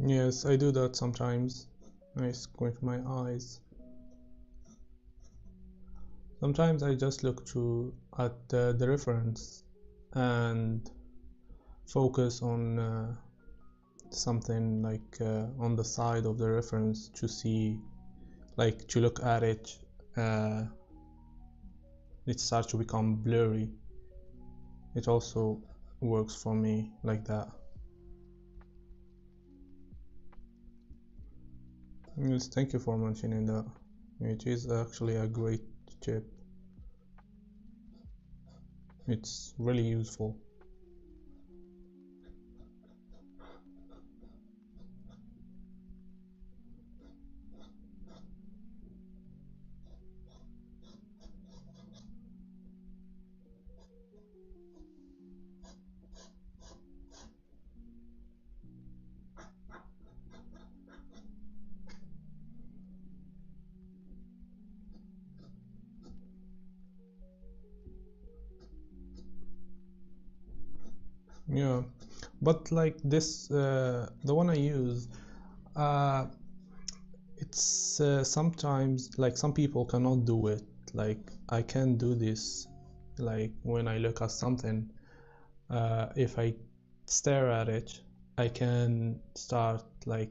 Speaker 1: Yes, I do that sometimes. I squint my eyes. Sometimes I just look at the reference and focus on something like on the side of the reference to see, like to look at it. It starts to become blurry. It also works for me like that. Yes, thank you for mentioning that. It is actually a great tip. It's really useful. Yeah, but like this, the one I use, uh, it's sometimes like some people cannot do it. Like I can do this. Like when I look at something, if I stare at it, I can start like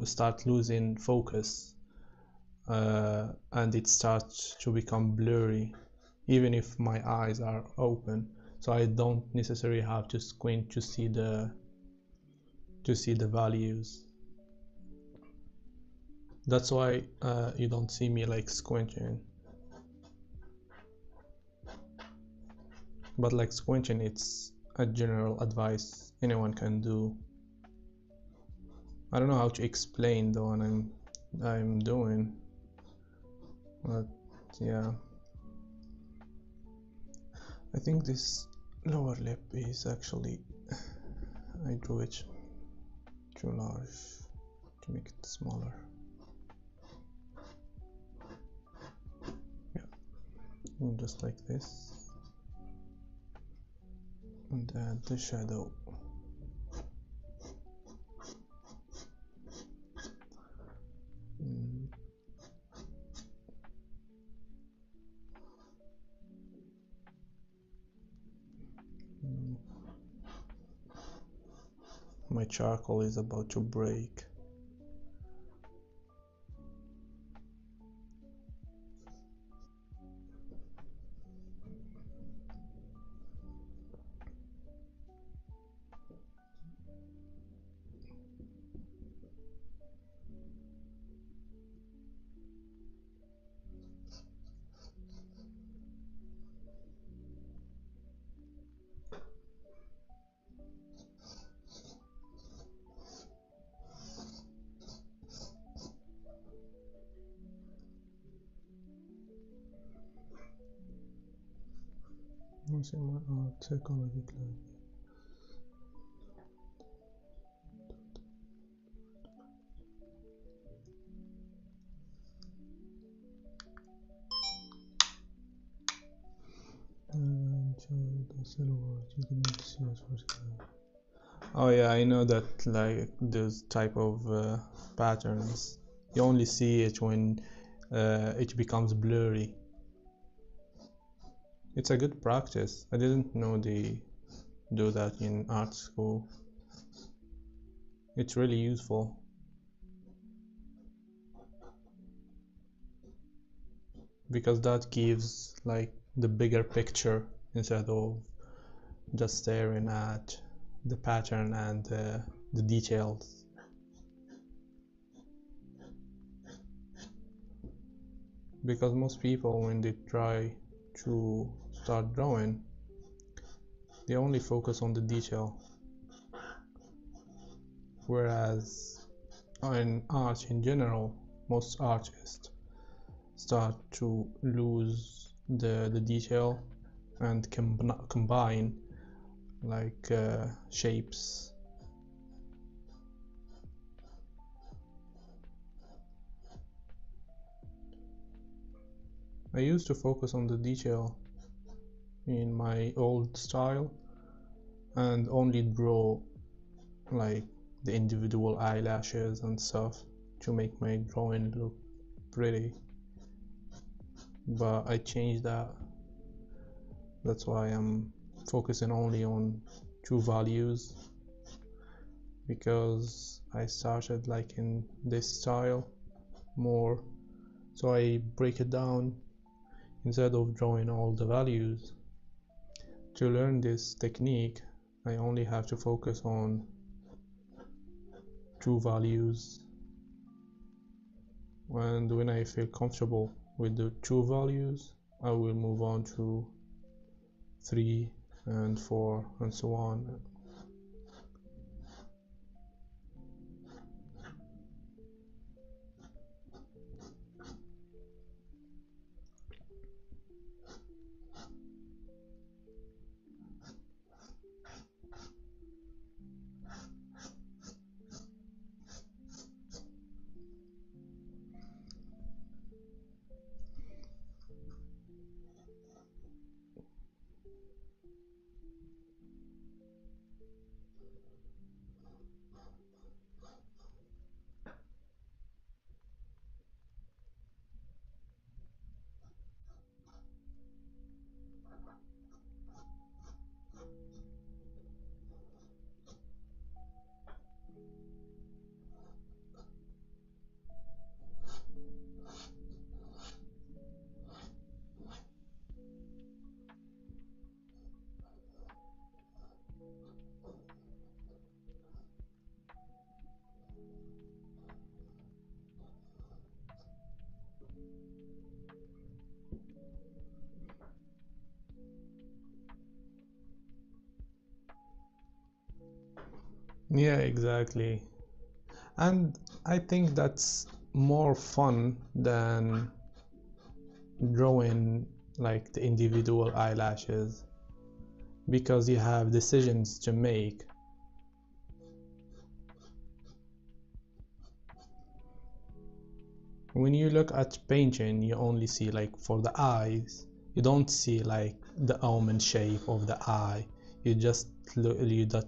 Speaker 1: start losing focus, and it starts to become blurry, even if my eyes are open. So I don't necessarily have to squint to see the values. That's why you don't see me like squinting. But like squinting, it's a general advice anyone can do. I don't know how to explain the one I'm doing, but yeah. I think this lower lip is actually, I drew it too large to make it smaller. Yeah, and just like this, and add the shadow. My charcoal is about to break. What's in my art psychology class? Oh yeah, I know that, like those type of patterns, you only see it when it becomes blurry. It's a good practice. I didn't know they do that in art school. It's really useful. Because that gives like the bigger picture instead of just staring at the pattern and the details. Because most people, when they try to start drawing, they only focus on the detail, whereas in art in general, most artists start to lose the detail and combine like shapes. I used to focus on the detail in my old style and only draw like the individual eyelashes and stuff to make my drawing look pretty, but I changed that. That's why I'm focusing only on 2 values, because I started liking this style more, so I break it down instead of drawing all the values. To learn this technique, I only have to focus on 2 values, and when I feel comfortable with the 2 values, I will move on to 3 and 4 and so on. Yeah, exactly. And I think that's more fun than drawing like the individual eyelashes, because you have decisions to make. When you look at painting, you only see like for the eyes, you don't see like the almond shape of the eye. You just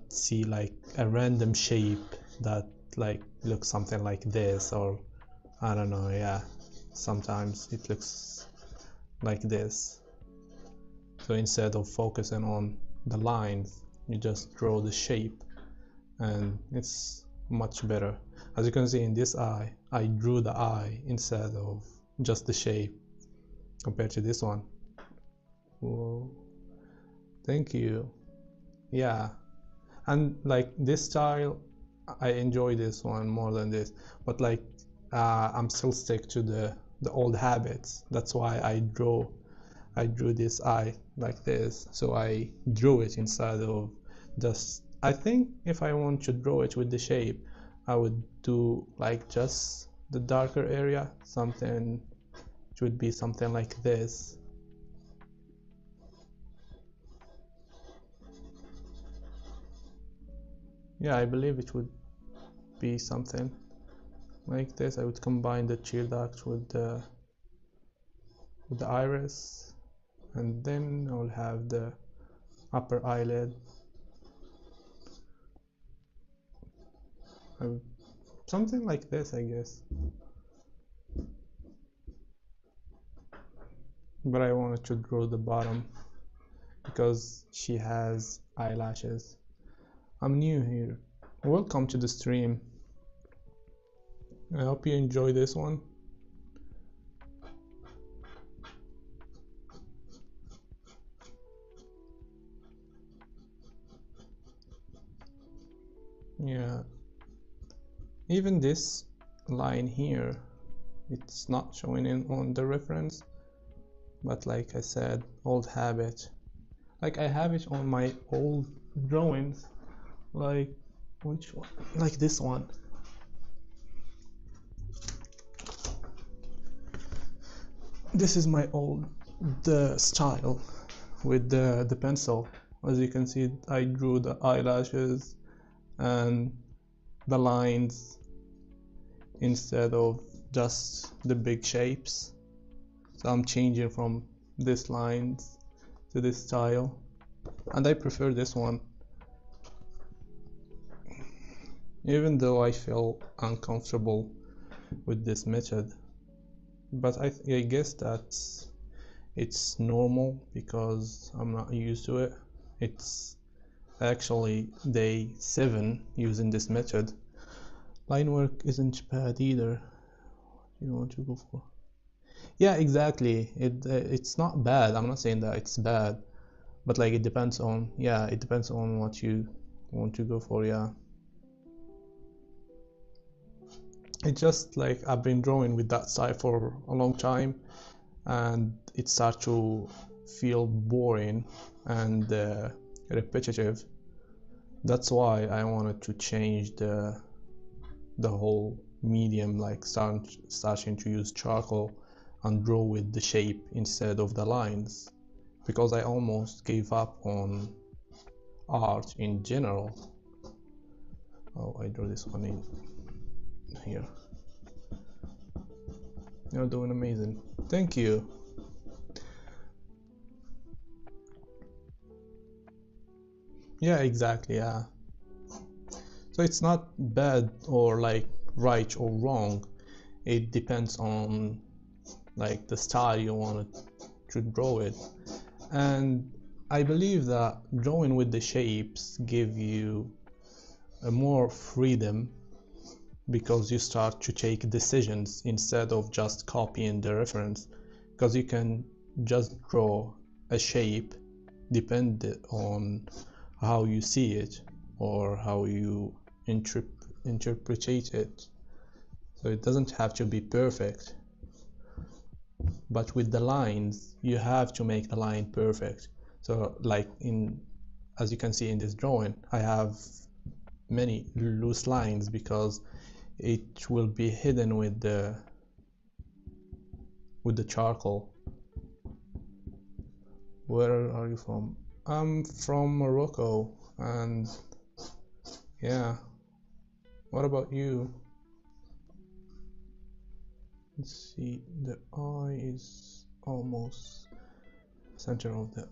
Speaker 1: see like a random shape that like looks something like this, or I don't know, yeah, sometimes it looks like this. So instead of focusing on the lines, you just draw the shape, and it's much better. As you can see in this eye, I drew the eye instead of just the shape, compared to this one. Whoa, thank you. Yeah, and like this style, I enjoy this one more than this, but like I'm still stick to the old habits. That's why I drew this eye like this, so I drew it instead of just, I think if I want to draw it with the shape, I would do like just the darker area, something, it would be something like this. Yeah, I believe it would be something like this. I would combine the tear duct with the iris, and then I'll have the upper eyelid. Something like this, I guess. But I wanted to draw the bottom because she has eyelashes. I'm new here. Welcome to the stream. I hope you enjoy this one. Yeah, even this line here, it's not showing in on the reference, but like I said, old habit. Like I have it on my old drawings, like which one? Like this one. This is my old style with the pencil. As you can see, I drew the eyelashes and the lines instead of just the big shapes. So I'm changing from this lines to this style, and I prefer this one. even though I feel uncomfortable with this method. But I guess that it's normal because I'm not used to it. It's actually day 7 using this method. Line work isn't bad either. You want to go for? Yeah, exactly. It's not bad. I'm not saying that it's bad, but like it depends on, yeah, it depends on what you want to go for. Yeah, it's just like I've been drawing with that style for a long time, and it starts to feel boring and repetitive. That's why I wanted to change the whole medium, like starting to use charcoal and draw with the shape instead of the lines, because I almost gave up on art in general. Oh, I drew this one in here. You're doing amazing. Thank you. Yeah, exactly. Yeah. So it's not bad or like right or wrong. It depends on like the style you want to draw it. And I believe that drawing with the shapes give you a more freedom, because you start to take decisions instead of just copying the reference, because you can just draw a shape depending on how you see it or how you interpret it. So it doesn't have to be perfect, but with the lines you have to make the line perfect. So like as you can see in this drawing, I have many loose lines because it will be hidden with the charcoal. Where are you from? I'm from Morocco, and yeah. What about you? Let's see, the eye is almost center of the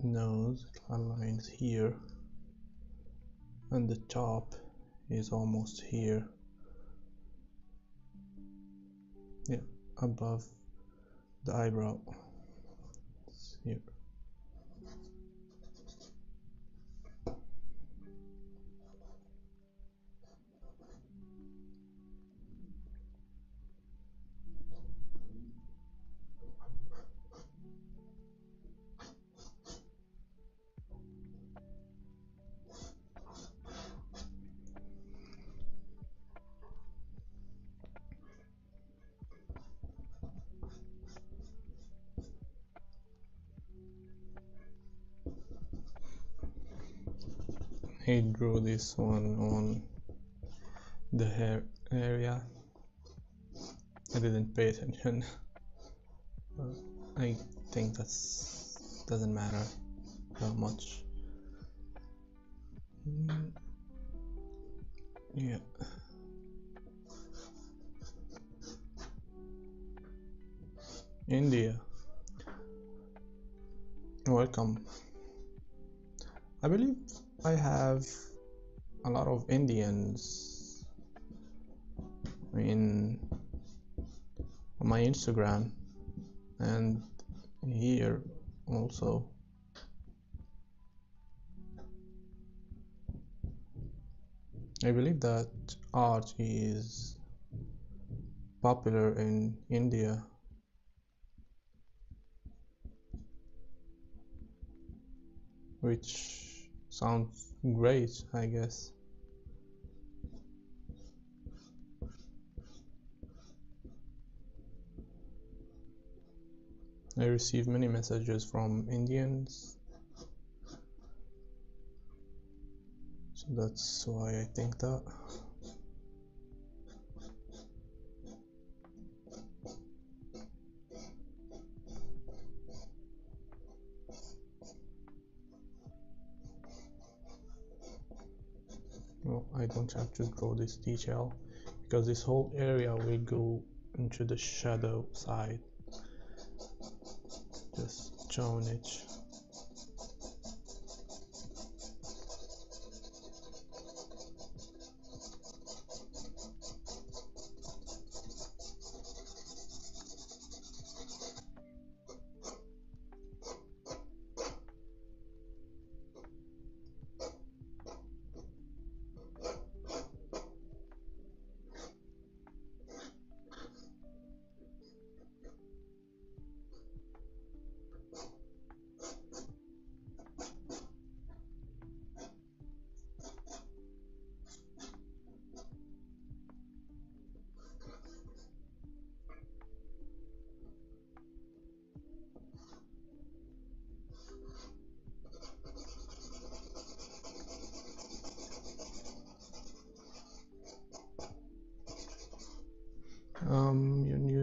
Speaker 1: nose, lines here, and the top is almost here. Yeah, above the eyebrow. It's here. I drew this one on the hair area. I didn't pay attention. I think that's doesn't matter that much. Yeah. India. Welcome. I believe I have a lot of Indians in on my Instagram and here also. I believe that art is popular in India. Which sounds great, I guess. I receive many messages from Indians, so that's why I think that. Well, I don't have to draw this detail because this whole area will go into the shadow side. Just showing it.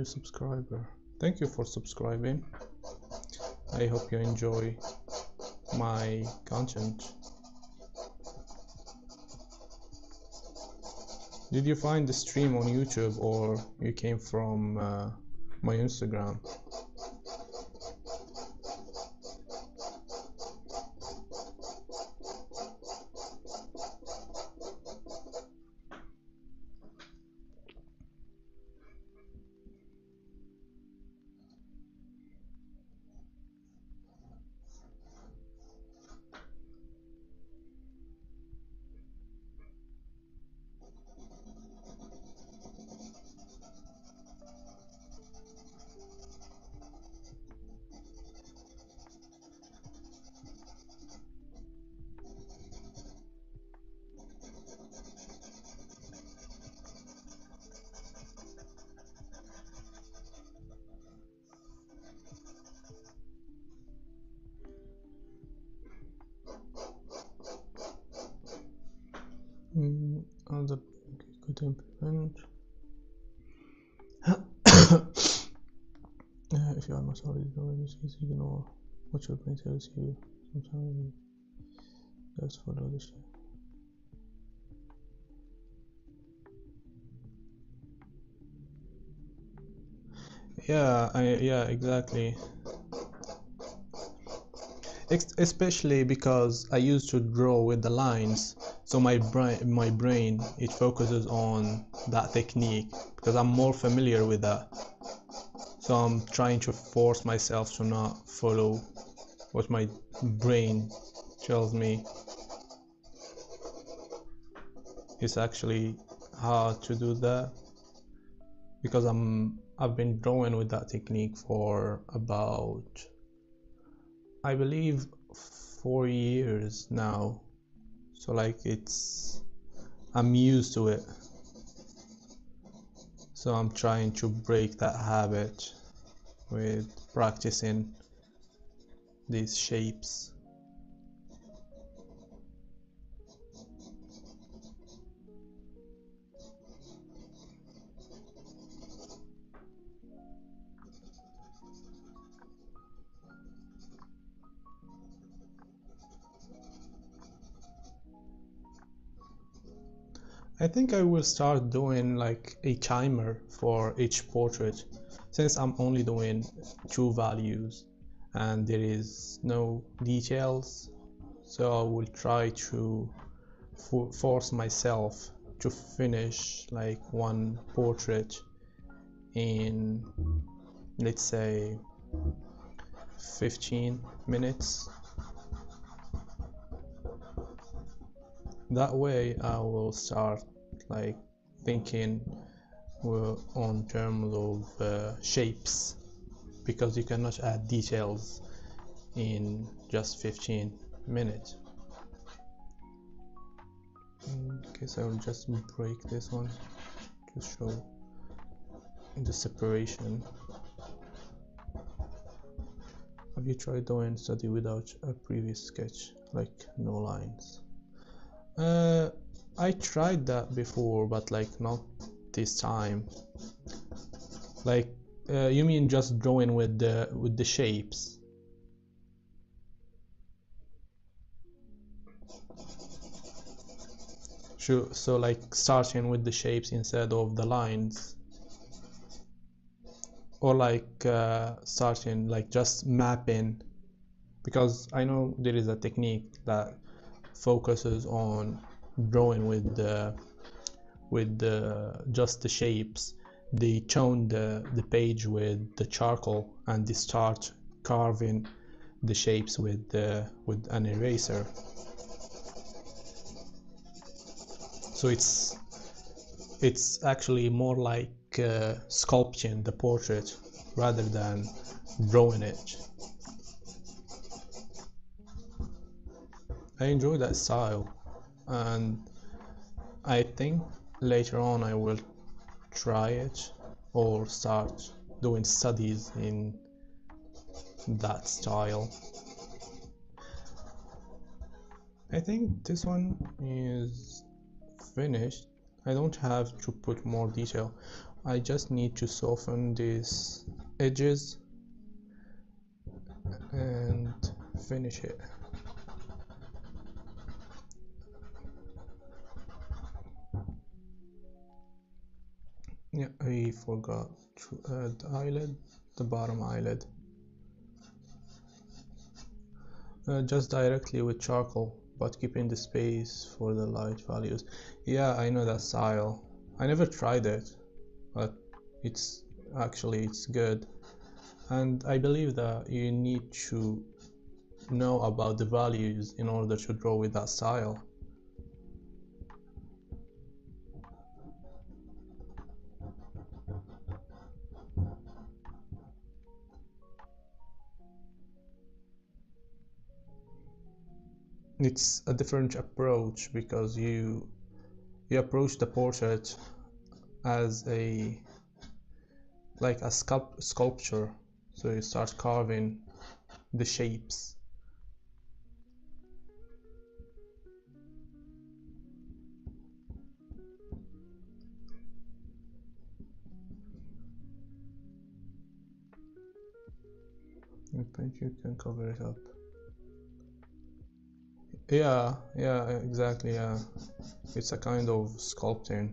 Speaker 1: subscriber. Thank you for subscribing. I hope you enjoy my content. Did you find the stream on YouTube or you came from my Instagram? Other could implement. If you are not already doing this, easy ignore what your brain tells you. Sometimes let's follow this. Yeah, exactly. Especially because I used to draw with the lines, so my brain it focuses on that technique because I'm more familiar with that. So I'm trying to force myself to not follow what my brain tells me. It's actually hard to do that because I've been drawing with that technique for about, I believe, 4 years now. So like I'm used to it. So I'm trying to break that habit with practicing these shapes. I think I will start doing like a timer for each portrait, since I'm only doing 2 values and there is no details. So I will try to force myself to finish like one portrait in, let's say, 15 minutes. That way I will start like thinking on terms of shapes, because you cannot add details in just 15 minutes. Okay, so I will just break this one to show the separation. Have you tried doing study without a previous sketch, like no lines? I tried that before, but like not this time. Like, you mean just drawing with the shapes? Sure. So like starting with the shapes instead of the lines, or like starting like just mapping, because I know there is a technique that focuses on drawing with just the shapes. They tone the page with the charcoal and they start carving the shapes with an eraser. So it's actually more like sculpting the portrait rather than drawing it. I enjoy that style, and I think later on I will try it or start doing studies in that style. I think this one is finished. I don't have to put more detail. I just need to soften these edges and finish it. Yeah, I forgot to add the eyelid, the bottom eyelid. Just directly with charcoal, but keeping the space for the light values. Yeah, I know that style. I never tried it, but it's good. And I believe that you need to know about the values in order to draw with that style. It's a different approach because you approach the portrait as a sculpture, so you start carving the shapes. I think you can cover it up. Yeah, exactly, yeah. It's a kind of sculpting.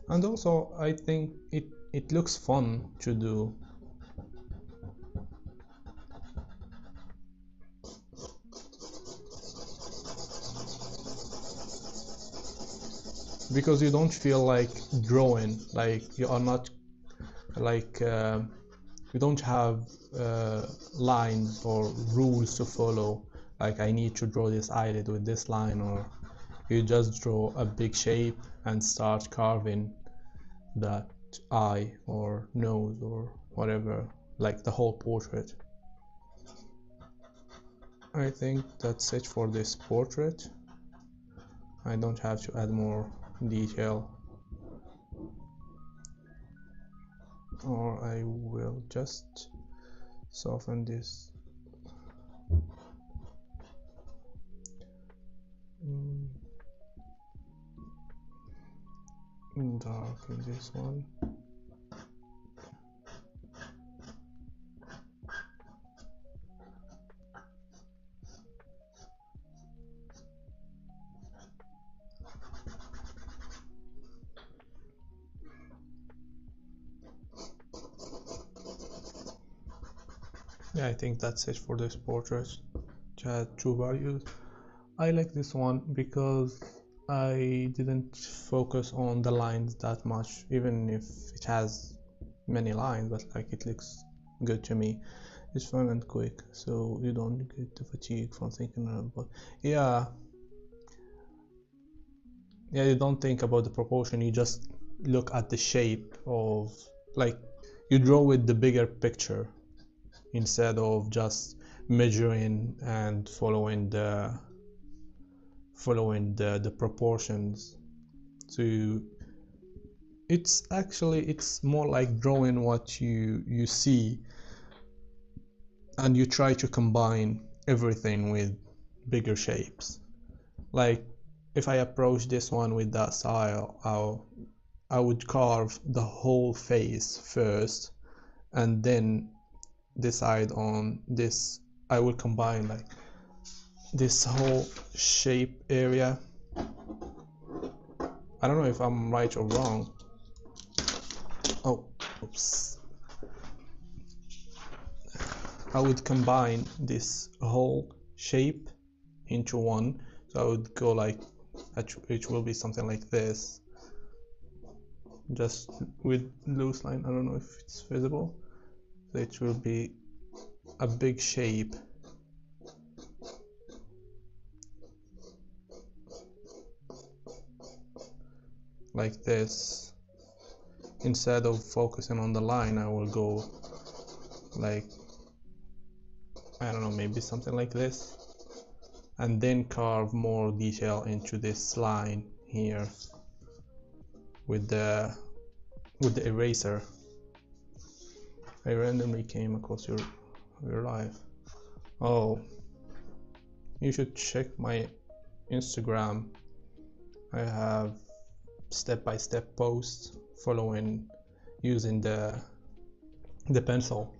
Speaker 1: And also, I think it looks fun to do. Because you don't feel like drawing, like you are not like you don't have lines or rules to follow, like I need to draw this eyelid with this line, or you just draw a big shape and start carving that eye or nose or whatever, like the whole portrait. I think that's it for this portrait. I don't have to add more detail, or I will just soften this. Darken this one. Yeah, I think that's it for this portrait. It had two values. I like this one because I didn't focus on the lines that much, even if it has many lines, but like it looks good to me. It's fun and quick, so you don't get the fatigue from thinking about. Yeah, you don't think about the proportion, you just look at the shape of, like, you draw with the bigger picture instead of just measuring and following the proportions. So it's more like drawing what you see, and you try to combine everything with bigger shapes. Like if I approach this one with that style, I would carve the whole face first and then decide on this. I will combine like this whole shape area. I don't know if I'm right or wrong. Oh, oops. I would combine this whole shape into one. So I would go like, it will be something like this, just with loose line. I don't know if it's visible. So it will be a big shape. Like this. Instead of focusing on the line, I will go like, I don't know, maybe something like this, and then carve more detail into this line here with the eraser. I randomly came across your live. Oh, you should check my Instagram. I have step-by-step posts following using the pencil.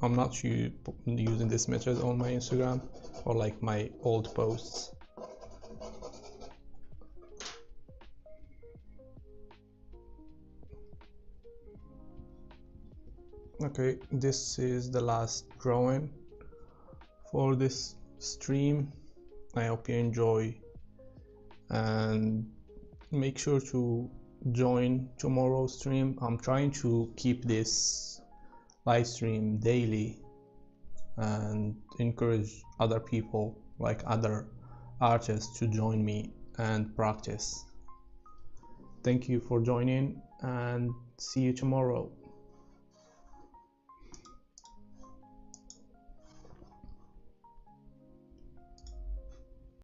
Speaker 1: I'm not using this method on my Instagram or like my old posts. Okay, this is the last drawing for this stream. I hope you enjoy, and make sure to join tomorrow's stream. I'm trying to keep this live stream daily and encourage other people, like other artists, to join me and practice. Thank you for joining, and see you tomorrow.